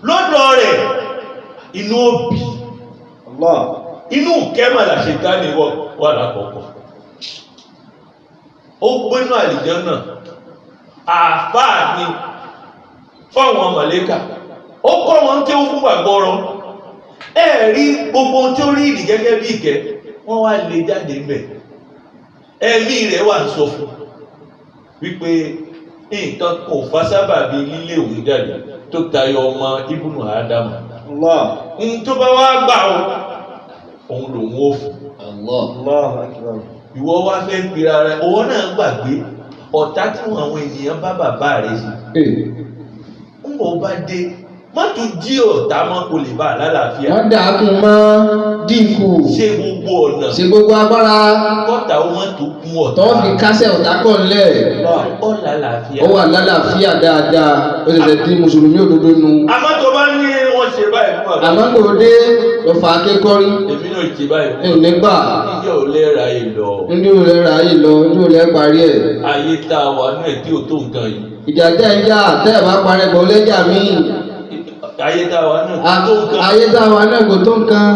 Lọ́dọ̀ rẹ̀ inú òbí. Inú kẹ́mà làṣetánì wà lákọ̀ọ́kọ́. Ó gbénú àlìjánnà. Àfáà ni fáwọn màlẹ́kà. Ó kọ́ wọn tí ó fún gbàgbọ́rọ̀. Rí gbogbo ohun tí ó rí ìdí gẹ́gẹ́ bí ìkẹ́ wọ́n wá lè jáde mẹ́. Ẹ̀mí rẹ̀ wà ń sọ fún wípé nǹkan kò fà sábà bí lílé òun jáde tó tayọ ọmọ Ibnu Ádámù. Ohun tó bá wá gbà òun lòun ó fún. Ìwọ wá fẹ́ pera rẹ̀ owó náà gbàgbé ọ̀tá tí àwọn ènìyàn bá bàbá rẹ̀ sí. Ń bọ̀ bá dé má tún jí ọ̀tá mọ́ kó lè bá àlàáfíà. Wọ́n dàákùn mọ́ dínkù. Ṣé gbogbo ọ̀nà. Ṣe gbogbo agbára. Kọ́ta ó má tó kún ọ̀tá. Tọ́ fi kásẹ̀ ọ̀tá kọ̀ ńlẹ̀. Ó lálàáfíà. Ó wà lálàáfíà dáadáa. Ó ṣẹ̀ṣẹ̀ di Mùsùlùmí òdodo nu. Àmọ́ tó bá ní wọ́n ṣe báyìí fún àbá. Àmọ́ kò dé lọ fà á kékọ́rí. Èmi náà ṣe báyìí fún Ẹ ò ní gbà. Níjẹ́ ò lẹ́ra yìí lọ. Ndí ò lẹ́ ra yìí lọ, ndí ò lẹ́ parí ẹ̀. Ayé tá a wà náà tí ò tó nǹkan yìí. Ìjà tẹ́ ń jà tẹ́ ẹ̀ bá parẹ́ bọ̀ lẹ́jà míì. Ayé tá a wà náà tó nǹkan. Ayé táwa náà kò tó nǹkan.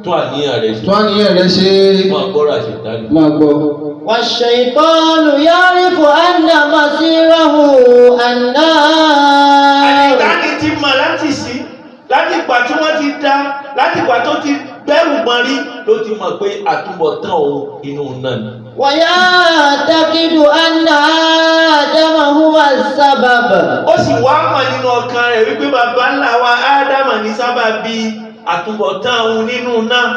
Tún àníyàn rẹ̀ ṣe. Tó àníyàn rẹ̀ ṣe. Máa gbọ́ra ṣètánì. Máa gbọ́. والشيطان يعرف أن مصيره النار. Àyíkáni ti mọ̀ láti sí láti ìgbà tí wọ́n ti dá láti ìgbà tó ti gbẹ́rù gbọ́n rí ló ti mọ̀ pé àtúbọ̀tán òun inú náà ni. ويعتقد أن آدم هو السبب ó sì wá mọ̀ nínú ọkàn rẹ̀ wípé bàbá ńlá wa ádámà ní sábàbí àtúbọ̀tán òun nínú náà.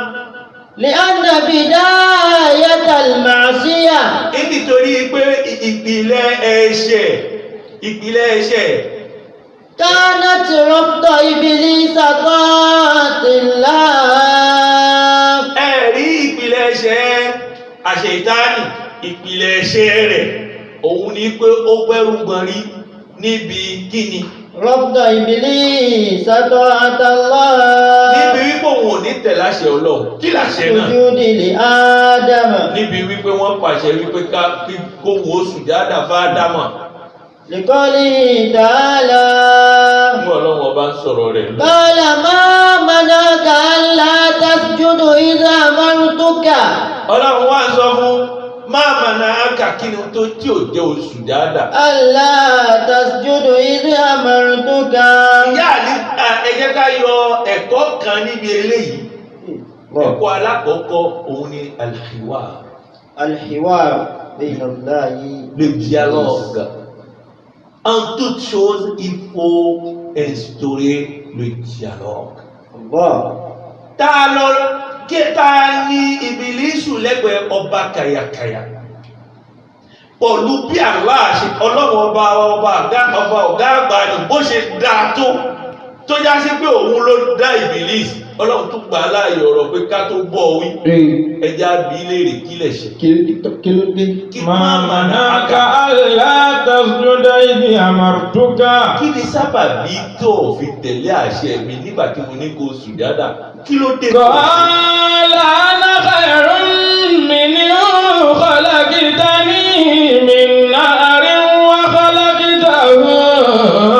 لأن بداية المعصية nítorí pé ìpìlẹ̀ ẹ̀ṣẹ̀ كانت رفض إبليس طاعة الله. ẹ̀rí ìpìlẹ̀ ẹ̀ṣẹ̀ àṣẹ̀tánì ìpìlẹ̀ ẹ̀ṣẹ̀ rẹ̀ òun ni pé ó gbẹ́rù gbọ́n rí níbi kíni. رفض إبليس طاعة الله. níbi wípé òun ò ní tẹ̀lé àṣẹ Ọlọ́run kí làṣẹ náà. سجود لآدم. níbi wípé wọ́n pàṣẹ wípé kóhun ó sùjádà fádámà. لقوله تعالى mú Ọlọ́run ọba ń sọ̀rọ̀ rẹ̀ lọ. قال ما منعك ألا تسجد إذا أمرتك. Ọlọ́run wá ń sọ fún máàmá náà kàkínú tó tí ò jẹ́ oṣù dáadáa. ألا تسجد إذا أمرتك. ìyá àní ẹ jẹ́ ká yọ ẹ̀kọ́ kan níbi eléyìí. ẹ̀kọ́ alákọ̀ọ́kọ́ òun ni al-hiwar. الحوار بين الله le dialogue. En toute chose, il faut instaurer le dialogue. الله. tá a lọ kí tá a ní Ìbílísù lẹ́gbẹ̀ẹ́ ọba kàyàkàyà pọ̀lú bí Allah ṣe ọlọ́run ọba ọ̀gá àgbà ni bó ṣe dáa tó já sí pé òun ló dá Ìbílísù ọlọ́run tó gbà láàyè ọ̀rọ̀ pé ká tó bọ̀ wí ẹja bí léèrè kílẹ̀ ṣe. kí ló dé. ما منعك ألا تسجد إذ أمرتك. kí ni sábàbí tó fi tẹ̀lé àṣẹ mi nígbà tí mo ní kó sùjádà kí ló dé. قال أنا خير منه خلقتني من نار وخلقته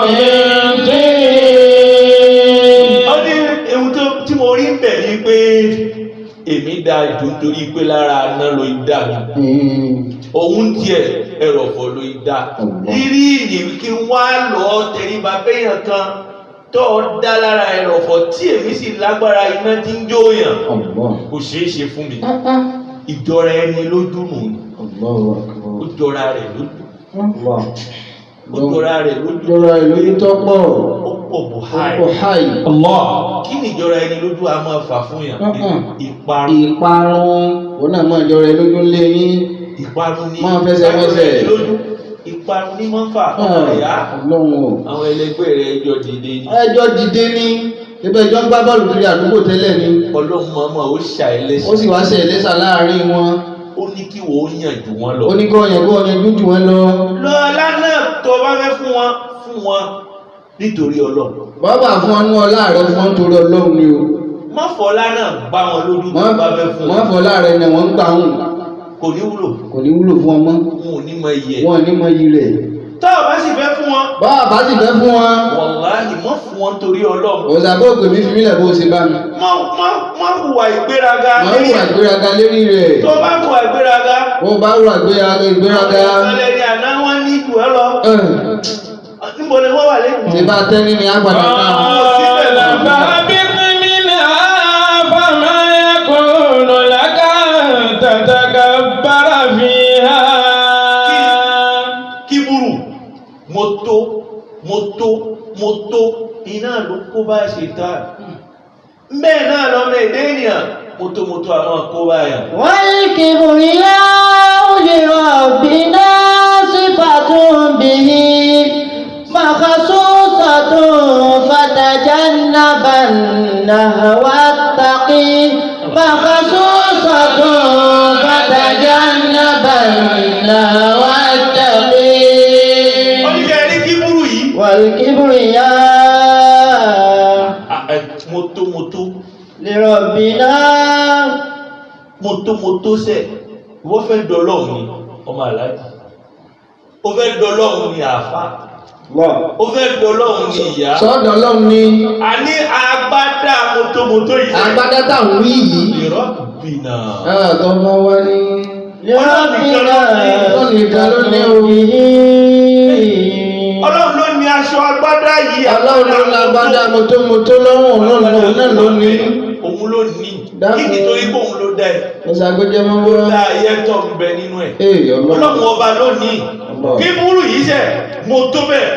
من طين. ó ní ewu tí mo rí ń bẹ̀ ni pé èmi dá ìdó torí pé lára aná ló dá mi òun tiẹ̀ ẹrọ̀fọ̀ ló dá rírí ìyìn kí wọ́n á lọ tẹríba béèyàn kan tó dá lára ẹrọ̀fọ̀ tí èmi sì lágbára iná tí ń jóyàn kò ṣeé ṣe fún mi ìjọra ẹni lójú nù ó jọra rẹ̀ lójú ó jọra rẹ̀ lójú tọ́pọ̀ ó pọ̀ bò háì الله. kí ni ìjọra ẹni lójú a máa fà fún yàn ìparun òun náà máa jọra ẹ lójú lé yín ìparun ní máa fẹsẹ̀ fẹsẹ̀ ìparun ní máa ń fà ọmọ ẹ̀yà Ọlọ́run àwọn ẹlẹgbẹ́ rẹ̀ ẹjọ́ dìde ni ẹjọ́ dìde ní ibẹ̀ ẹjọ́ ń gbá bọ́ọ̀lù kiri àdúgbò tẹ́lẹ̀ ni Ọlọ́run mọ̀ọ́mọ̀ ó ṣà ẹ́ ó lẹ́sẹ̀ sì wá ṣe ẹlẹ́sà láàrin wọn ó ní kí wò ó yàn jù wọ́n lọ. ó ní kí wọ́n yẹn dúdú wọn lọ. lọ́ọ̀lá náà tó bá fẹ́ fún wọn nítorí Ọlọ́run. bàbá fún wọn ní ọlá rẹ fún wọn torí Ọlọ́run ni o. má fọlá náà bá wọn lójú tó bá fẹ́ fún má wọn. fọlá rẹ ni wọ́n ń gbà hùn kò ní wúlò. kò ní wúlò fún ọmọ. wọn ò ní mọ iye. wọn ò ní mọ iyì rẹ̀. tó o bá sì fẹ́ fún wọn. bàbá sì fẹ́ fún wọn. wàláhì mọ́ fún wọn torí Ọlọ́run. òṣàbọ̀ òkè mi fi mílẹ̀ bó ṣe bá mi. má hùwà ìgbéraga. má hùwà ìgbéraga lérí rẹ̀. tó bá hùwà ìgbéraga. ó bá hùwà ìgbéraga. ọ̀lẹ́ ni àná wọn ní ìlú ẹ lọ. níbo ni wọ́n wà lẹ́yìn. ṣe bá tẹ́ni ni á padà ká. قال فاهبط منها فما يكون لك أن تتكبر فيها. kíburù mọ́tò iná ló kó bá ṣètà bẹ́ẹ̀ náà lọ́mọ èdè ènìyàn mọ́tò àwọn kó bá yà. والكبرياء لربنا صفة به مخصوصة فتجنبنها واتقي مخصوصة فتجنبنها واتقي oníṣẹ́ ní kíburù yìí. والكبرياء mọ́tò لربنا mọ́tò sẹ̀ wọ́n fẹ́ dọ́lọ́hùn ni ọmọ aláàjì ó fẹ́ dọ́lọ́hùn ni àáfà ó fẹ́ dọ́lọ́hùn ni ìyá. sọ́dọ̀ Ọlọ́run ni. a ní agbádá mọ́tò yìí. agbádá táwọn wí yìí. ìrọ́bìnà. tó bá wá ní. لربنا Ọlọ́run nìkan ló ní o. Ọlọ́run ló ní aṣọ agbádá yìí. Ọlọ́run ló ní agbádá mọ́tò lọ́rùn Ọlọ́run náà ló ní. òun ló ní. kí nítorí pé òun ló dá ẹ Ọ̀sàgbẹ́jẹ́ ló mọ́mọ́. dá ayé tó ń bẹ nínú ẹ̀ Ọlọ́run. ọlọ́run ọba lónìí kí burú yìí ṣe mo tó bẹ́ẹ̀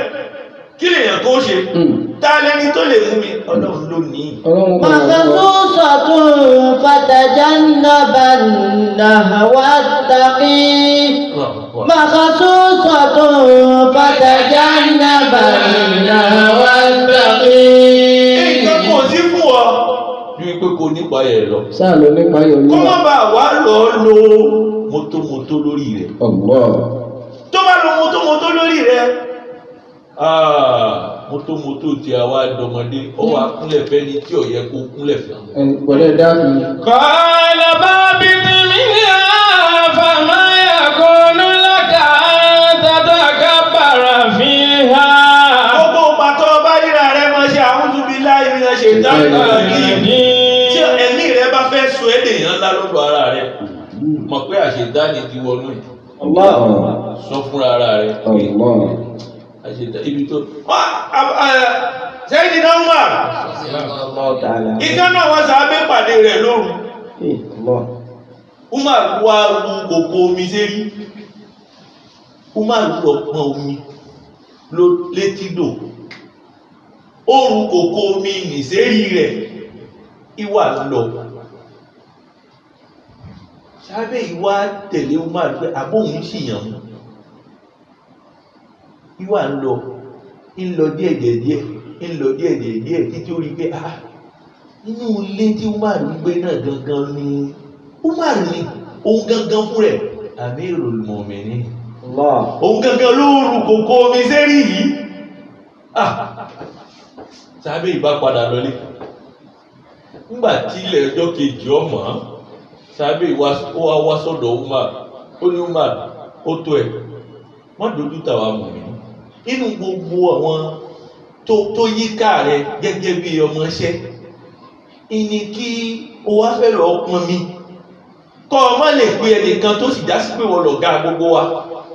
kí lèèyàn kó ṣe tá a lẹ́ni tó lè mú mi ọlọ́run lónìí. Ọlọ́run kò wọ́n. مخصوصة فتجنب النهوى التقي مخصوصة فتجنب النهوى التقي. nǹkan kò sí fún ọ ju pé kò nípa ẹ̀ lọ. Sáà lọ nípa ayọ̀ kó nípa. má bàa wá lọ lo mọ́tòmọ́tò lórí rẹ̀. Allah. tó bá lo mọ́tòmọ́tò lórí rẹ̀ mọ́tòmọ́tò tí a wá dọmọdé ó wá kúnlẹ̀ fẹ́ ni tí ò yẹ kó kúnlẹ̀ fẹ́. Pẹ̀lẹ́ dáàbì. قال فاهبط منها فما يكون لك أن تتكبر فيها. gbogbo pàtó bá ríra rẹ mọ ṣe a'udhu billahi minash shaitani rajim tí ẹ̀mí rẹ bá fẹ́ sọ èdè yẹn ńlá lọ́dọ̀ ara rẹ mọ̀ pé àṣetánì ti wọnú ẹ̀ Allah. sọ fúnra ara rẹ pé Allah. àṣetánì ibi tó. Sayyidina Umar ìkan náà wọ́n sábẹ́ pàdé rẹ̀ lóru Umar wá ru kòkó omi sérí Umar lọ pọn omi ló létí dò ó ru kòkó omi nìsérí rẹ̀ ìwà lọ sábẹ́ ìwà tẹ̀lé Umar pé àbóhùn ṣìyàn mú ìwà lọ ń lọ díẹ̀díẹ̀ títí ó rí pé inú ilé tí Umar ń gbé náà gangan ni Umar ni òun gangan fún rẹ̀ Amirul Mu'minin òun gangan ló rù kòkó omi sérí yìí sábẹ́ ìbá padà lọlé nígbà tí ilẹ̀ ọjọ́ kejì ọmọ sábẹ́ ó wá sọ́dọ̀ Umar ó ní Umar ó tó ẹ̀ wọ́n dojú tàwa mùmínì inú gbogbo àwọn tó yíká rẹ gẹ́gẹ́ bí ọmọọṣẹ́ ìní kí o wá fẹ́ lọ pọn mi kọ́ ọ má lè pe ẹnìkan tó sì dásí pé wọ́n lọ̀gá gbogbo wa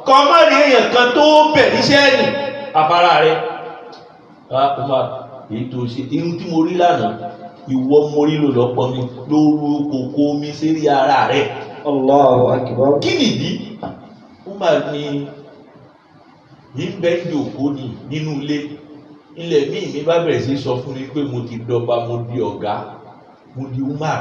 kọ́ ọ má rí èèyàn kan tó bẹ̀ níṣẹ́ ẹ̀nì àfárá rẹ èyí tó ṣe irú tí mo rí lánàá ìwọ mo rí lò lọ́pọ̀ mi lóru kòkó mi sérí ara rẹ. Allahu akbar. kí nìdí Umar ní yìí ń bẹ́ ń jòkó ni nínú ilẹ̀ míì mi bá bẹ̀rẹ̀ sí sọ fún mi pé mo ti dọba mo di ọ̀gá mo di Umar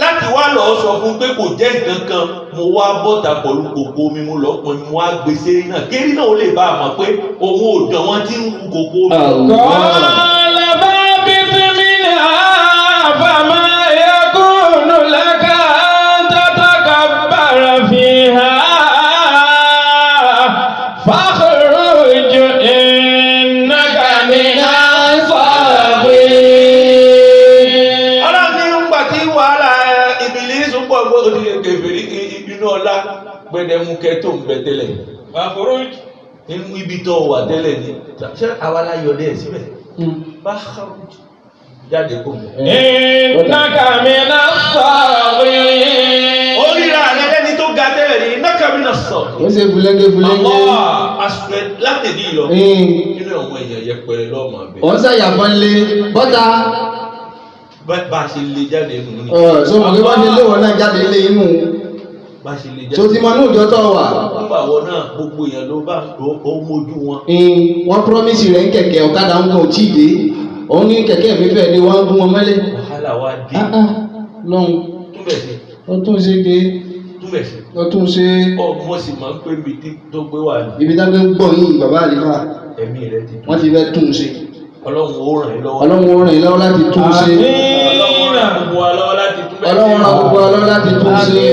láti wá lọ sọ fún pé kò jẹ́ nǹkan kan mo wá bọ́ta pẹ̀lú kòkó mi mo lọ pọn mo wá gbèsè náà kérí náà ó lè bá a mọ̀ pé òun ò dán wọn tí ń wu kòkó mi. قال فاهبط منها فما يكون لك أن تتكبر فيها فاخرج إنك من الصاغرين. ọlọ́run ní ń gbà tí wàhálà Ìbílísì pọ̀ gbọ́dọ̀ kèfèrí ìbínú ọlá gbẹdẹmukẹ tó ń bẹ tẹ́lẹ̀ فاخرج nínú ibi tó wà tẹ́lẹ̀ ni ṣé àwa la yọ dẹ́ síbẹ̀ bá jáde kó mọ̀. إنك من الصاغرين. ó ríra rẹ lẹ́ni tó ga tẹ́lẹ̀ ní nákàmínà sọ. Ó ṣe fúlẹ́ńgé fúlẹ́ńgé. aṣọ látẹ̀dí lọ Ee. nínú àwọn èèyàn yẹpẹrẹ lọ́mọ abẹ. Wọ́n ṣàyàfọ́n lé bọ́ta. bá a ṣe lè jáde nù ní. Sọ mọ̀ pé wọ́n ní ilé wọn náà jáde ilé inú. bá a ṣe lè So jáde. ti mọ inú ìjọ tó wà. nígbà wọn náà gbogbo èèyàn ló bá ó mójú wọn. Wọ́n promise rẹ̀ ń kẹ̀kẹ́ ọ̀kadà ń kàn tí ì dé. Òun ní kẹ̀kẹ́ mi fẹ́ ni wọ́n ń gún wọn mọ́lẹ̀. wàhálà wa dé. Lọ́hùn. túbẹ̀ sí Ọtún ṣe ké. túbẹ̀ sí. Ọtún ṣe. ọmọ sì máa ń pè mí tó gbé wà ní Ibi tá a gbé ń gbọ̀ yìí bàbá àlífà. ẹ̀mí rẹ ti Wọ́n ti fẹ́ tún un ṣe. Ọlọ́run ó ràn yín lọ́wọ́. Ọlọ́run ó ràn yín lọ́wọ́ láti tún un ṣe. Ọlọ́run ràn gbogbo wa lọ́wọ́ láti túbẹ̀ sí. Ọlọ́run ràn gbogbo wa lọ́wọ́ láti tún un ṣe.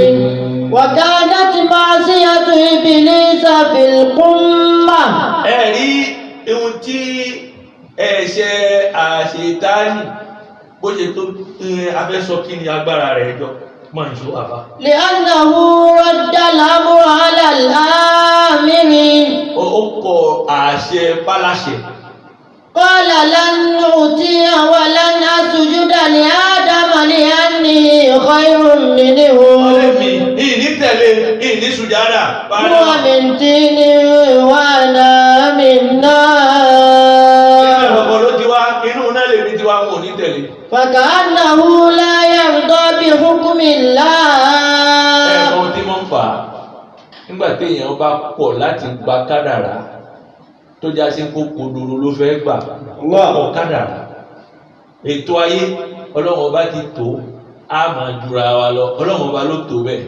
وكانت معصية إبليس في القمة. ẹ rí ohun tí ẹ̀ṣẹ̀ àṣetánì bó ṣe tó afẹ́sọ kí ni agbára rẹ̀ jọ máa ń ṣó àbá. لأنه رد الأمر على الآمر. ó kọ àṣẹ páláṣẹ. قال لن نؤتي ولن أسجد لآدم لأني خير منه. ọlẹ́mi ìní tẹ̀lé ìní sùjádà. هو من طين وأنا من نار. ọ̀pọ̀ ló ti wá inú náà lè ní tiwa wọn ò ní tẹ̀lé. فكأنه لا يرضى bá kọ̀ láti gba kádàrá tó já sí kó kodoro ló fẹ́ gbà kọ̀ kádàrá ètò ayé ọlọ́run ọba ti tó a máa jura wa lọ ọlọ́run ọba ló tó bẹ́ẹ̀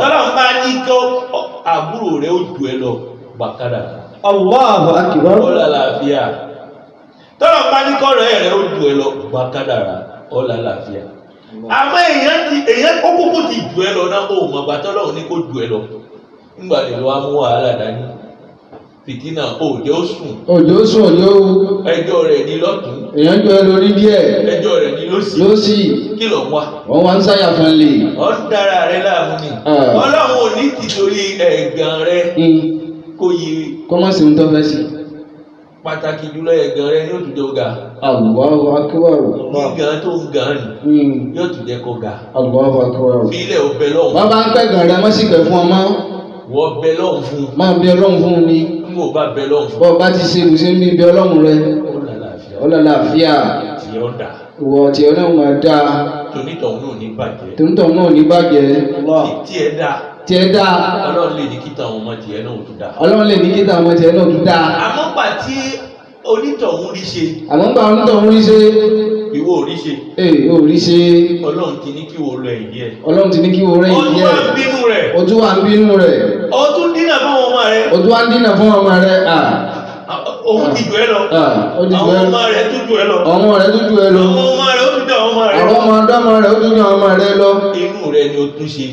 tọ́lọ́run bá ní kó àbúrò rẹ̀ ó ju ẹ lọ gba kádàrá Allahu akbar. ọlá làáfíà tọ́lọ́run bá ní kó rẹ̀ ó ju ẹ lọ gba kádàrá ọlá làáfíà àmọ́ èèyàn ó kúkú ti ju ẹ lọ náà ó mọ̀ gbà tọ́lọ́run ní kó ju ẹ lọ nígbà tí wọ́n á mú wàhálà dání fìtínà òjò sùn òjò ẹjọ́ rẹ̀ ní lọ́tún èèyàn jọ lórí díẹ̀ ẹjọ́ rẹ̀ ní lósì kí ló ń wá wọ́n wá ń sáyà fún lè. ọ̀ ń dára rẹ láàmú ni ọlọ́run ò ní tìtorí ẹ̀gàn rẹ kó yí kọ́mọ̀sí ń tọ́ fẹ́ sí. pàtàkì jùlọ ẹ̀gàn rẹ yóò tún jẹ́ ga Allahu akbar. gígan tó ń gan ni yóò tún jẹ́ kó ga Allahu akbar. fílẹ̀ ò bẹ lọ́hùn wọ́n bá ń pẹ́ gàn rẹ mọ́ sí pẹ̀ fún ọmọ. wọ́n bẹ lọ́hùn fún máa bí ọlọ́run fún un ni. n kò bá bẹ lọ́hùn fún bọ́ọ̀ bá ti ṣe ìwúṣẹ́ ń bí ọlọ́run rẹ. ọlọ́láàfíà. tí ó dà ìwọ tí ọlọ́run máa dáa. tonítọ̀hún náà ní bàjẹ́ tòǹtọ̀ náà ní bàjẹ́. tí ẹ dà tiẹ̀ dáa. ọlọ́run lè ní kíta àwọn ọmọ tiẹ̀ náà tún dà ọlọ́run lè ní kí táwọn tiẹ̀ náà tún dáa. àmọ́ gbà tí onítọ̀hún rí ṣe àmọ́ gbà wọn tó ń rí ṣe. ìwọ ò rí ṣe ò rí ṣe. ọlọ́run ti ní kí wo lọ ẹ̀yìn ẹ̀ ọlọ́run ti ní kí wọ́n rẹ̀ ọdún yìí wa ẹ̀. ń bínú rẹ̀ ojú wa ń bínú rẹ̀. ọdún dínà fáwọn ọmọ rẹ̀ ojú wa ń dínà fún ọmọ rẹ̀. òun ti jù ẹ lọ ó ti jù àwọn ẹ ọmọ rẹ̀ tó jù ẹ lọ ọmọ rẹ̀ tó jù ẹ lọ. àwọn ọmọ rẹ̀ ó tún jù àwọn ọmọ rẹ̀ àwọn ọmọ ọdọ́mọ rẹ̀ ó tún jù ọmọ rẹ̀ lọ. inú rẹ̀ ni o tún ṣe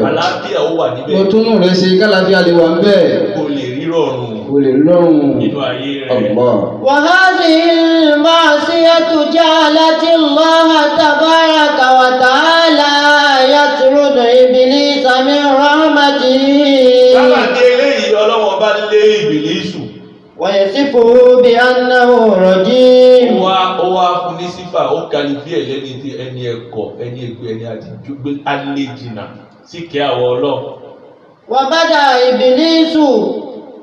àlàáfíà ó wà níbẹ̀ mo tún nù rẹ̀ ṣe kálàfíà lè wà ń bẹ́ẹ̀. kò lè rí rọrùn o lè lọ́rùn. nínú ayé rẹ̀ Allah. وهذه المعصية جعلت الله تبارك وتعالى يطرد إبليس من رحمته sábàdé eléyìí ọlọ́wọ́n bá lé Ìbílísù ويصفه بأنه رجيم ó wá fún ní sífà ó kàlífì ẹ̀ lẹ́ni tí ẹni ẹ̀kọ́ ẹni ègbé ẹni àtijọ́ gbé alẹ́ jìnnà sí kí àwọ̀ ọlọ́run وبدأ إبليس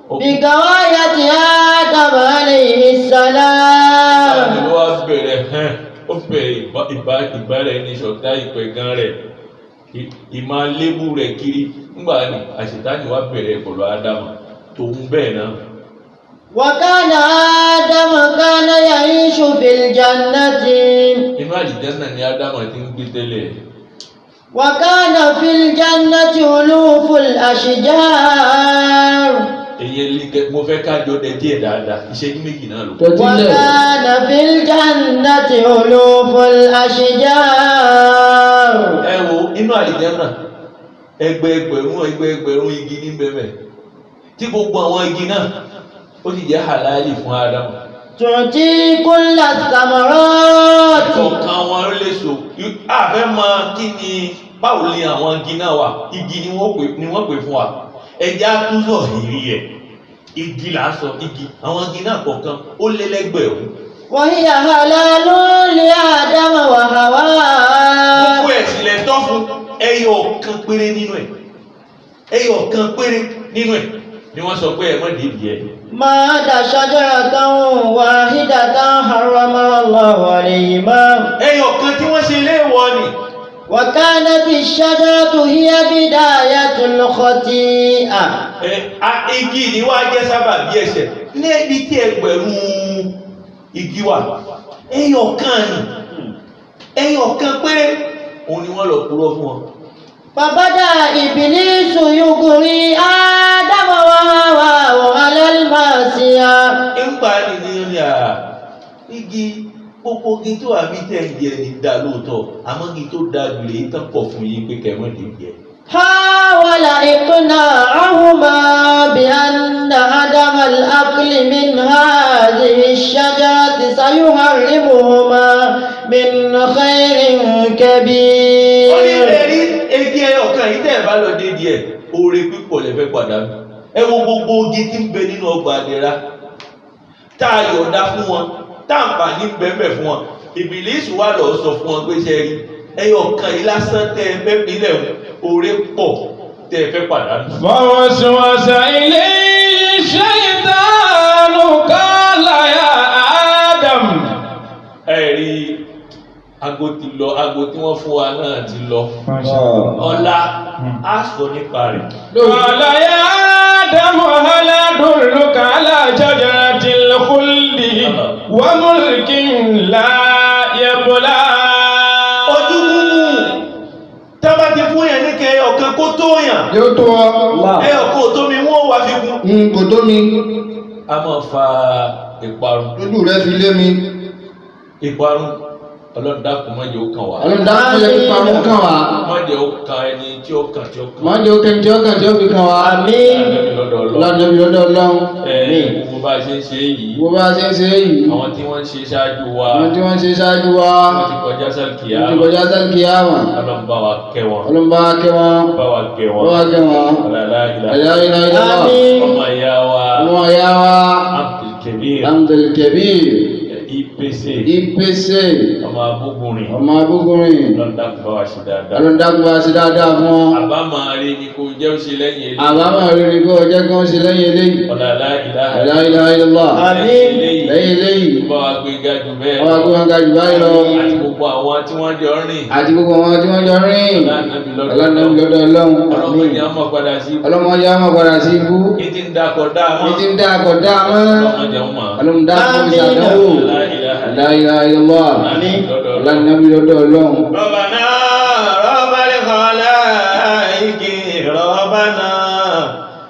بغواية آدم عليه السلام sáàni ló wá bẹ̀rẹ̀ ó bẹ̀rẹ̀ ìbára ẹni ṣọ̀tá ìpẹ̀gàn rẹ̀ ìmọ̀ lébù rẹ̀ kiri ńgbà ní àṣetánì wá bẹ̀rẹ̀ pẹ̀lú Ádámù tòun bẹ́ẹ̀ náà. وكان آدم كان يعيش في الجنة inú àlìjánà ni Ádámù ti ń gbé tẹ́lẹ̀. وكان في الجنة ألوف الأشجار èyí mo fẹ́ kájọ dẹ díẹ̀ dáadáa ìṣẹ́jú méjì náà ló. وكان في الجنة ألوف الأشجار ẹ wo inú àlìjánà ẹgbẹẹgbẹ̀rún igi ní bẹ̀rẹ̀ tí gbogbo àwọn igi náà ó ti jẹ́ halali fún Ádámù. تعطي كل الثمرات ọ̀kan wọn lè so àfẹ́ mọ kí ni báwo ni àwọn igi náà wà igi ni wọ́n pè fún wa ẹja túnṣọ̀ ìrí ẹ̀ igi là á sọ igi àwọn igi náà kọ̀ọ̀kan ó lé lẹ́gbẹ̀rún. وهي حلال لآدم وحواء gbogbo ẹ̀ sílẹ̀ tọ́ fún ẹyọ kan péré nínú ẹ̀ ẹyọ kan péré nínú ẹ̀ ni wọ́n sọ pé ẹ mọ̀ débi ẹ̀. ما عدا شجرة واحدة حرمها الله عليهما ẹyọ kan tí wọ́n ṣe léèwọ̀ ni. وكانت الشجرة هي بداية الخطيئة igi ni wàá jẹ́ sábà bí ẹ̀ṣẹ̀ níbi tí ẹgbẹ̀rún igi wà ẹyọ kan ni ẹyọ kan péré òun ni wọ́n lọ purọ́ fún wọn. فبدأ إبليس يغري آدم وحواء على المعصية nígbà nìyẹn ni igi gbogbo igi tó wà bí tẹ̀ ń jẹ ní dá lóòótọ́ àmọ́ igi tó dáa jù lè tán pọ̀ fún yín pé kẹ́mọ́ lè jẹ. حاول إقناعهما بأن عدم الأكل من هذه الشجرة سيحرمهما من خير كبير. ó ní ẹ̀rí igi ọ̀kan yìí tẹ́ ẹ̀ bá lọ dé díẹ̀ oore pípọ̀ lè fẹ́ pàdánù. ẹ wo gbogbo igi tí ń bẹ nínú ọgbà àdẹ̀ra tá a yọ̀ọ̀dá fún wọn tá a bà ní bẹ́ẹ̀ fún wọn Ìbílísù wà lọ sọ fún wọn pé ṣe rí ẹyọ kan yìí lásán tẹ ẹ fẹ́ nílẹ̀ oore pọ̀ tẹ ẹ fẹ́ pàdánù. فوسوس إليه الشيطان قال يا آدم ẹ̀rí aago ti lọ, aago tí wọ́n fún wa náà ti lọ. Ọ̀la á sọ nípa rẹ̀. قال يا آدم هل أدلك على شجرة الخلد وملك لا يبلى. Ojú kúkú tábà ti fún yẹn ní kẹ́ ọ̀kan kó tó yàn. yóò tó ọ. Ẹyọ̀kan ò tó mi wọ́n wá fi kún. kò tó mi. A máa fa ìparun. lójú rẹ fi lé mi. Ìparun Ọlọ́run dákun má jẹ́ ó kàn wá. Ọlọ́run dákun yẹ kí parun kàn wá. Má jẹ́ ó kan ẹni tí ó kàn tí ó kàn. má jẹ́ òkè tí ó kàn tí ó fi kàn wá. Àmín. Lọ́dọ̀ Ọlọ́run. lọ́dọ̀ mi lọ́dọ̀ Ọlọ́run. Gbogbo bá a ṣe ń ṣe yìí. bó bá a ṣe ń ṣe yìí. Àwọn tí wọ́n ń ṣe ṣáájú wa. àwọn tí wọ́n ṣe ṣáájú wa. Wọ́n ti kọjá sálkìyà. wọ́n ti kọjá sálkìyámà. Ọlọ́run bá wa kẹ́ wọn. Ọlọ́run bá wa kẹ́ wọn. Bá wa kẹ́ wọn. bá wa kẹ́ wọn. Ọ̀làlá ẹ̀yà ìlà. ilá ilá wa. Àmín. Ọmọ ìyá wa. ọmọ ìyá wa. Abdul Kabir. Abdul Kabir. IPC. ìpèsè. Ọmọ abúgbùnrin. ọmọ abúgbùnrin. Ọlọ́run dákun bá wa ṣe dáadáa. Ọlọ́run dákun bá wa ṣe dáadáa fún wọn. Àbámọ̀ rí ni kò jẹ́ ó ṣe lẹ́yìn eléyìí. àbámọ̀ rere kó ọjọ́ kí wọ́n ṣe lẹ́yìn eléyìí. Ọ̀làlá ìlà. ẹ̀yà ilá ilá wa. Àmín. lẹ́yìn eléyìí. Bá wa gbé ga jù bẹ́ẹ̀ wọ́n wá gbé wọn ga jù báyìí lọ. Àti gbogbo àwọn tí wọ́n jọ rìn. àti gbogbo wọn tí wọ́n jọ rìn. Ọlọ́run lọ́dọ̀ ọlọ́run lọ́dọ̀ Ọlọ́run. Ọlọ́run ni a mọ̀ padà sí. ọlọ́mọdé á máa padà sí ibú. Ní ti ń dakọ̀ dá ní wọn. ti ń dá àkọ́dá mọ́. Ọlọ́run jẹun mọ̀. ọlọ́run dákun ìṣàdánwò. la ilaha illallah. ọlọ́run lọ́dọ̀ Ọlọ́run. ربنا رب الخلائق ربنا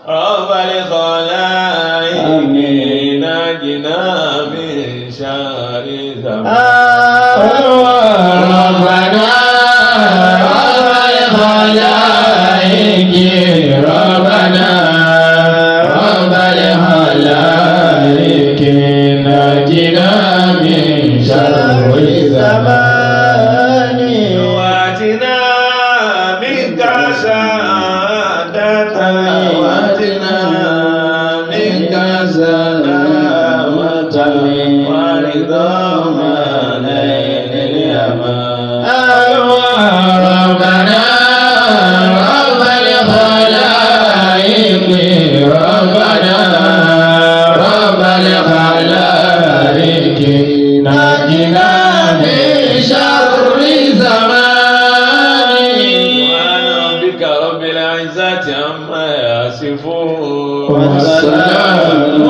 رب الخلائق نجنا من شر زمان ربنا رب الخلائق ربنا رب الخلائق نجنا من شر الزمان واتنا منك سعادة واتنا منك سلامة ورضا ونيل الأمان ربنا رب الخلائق ربنا رب الخلائق نجنا من شر الزمان سبحان ربك رب العزة عما يصفون والسلام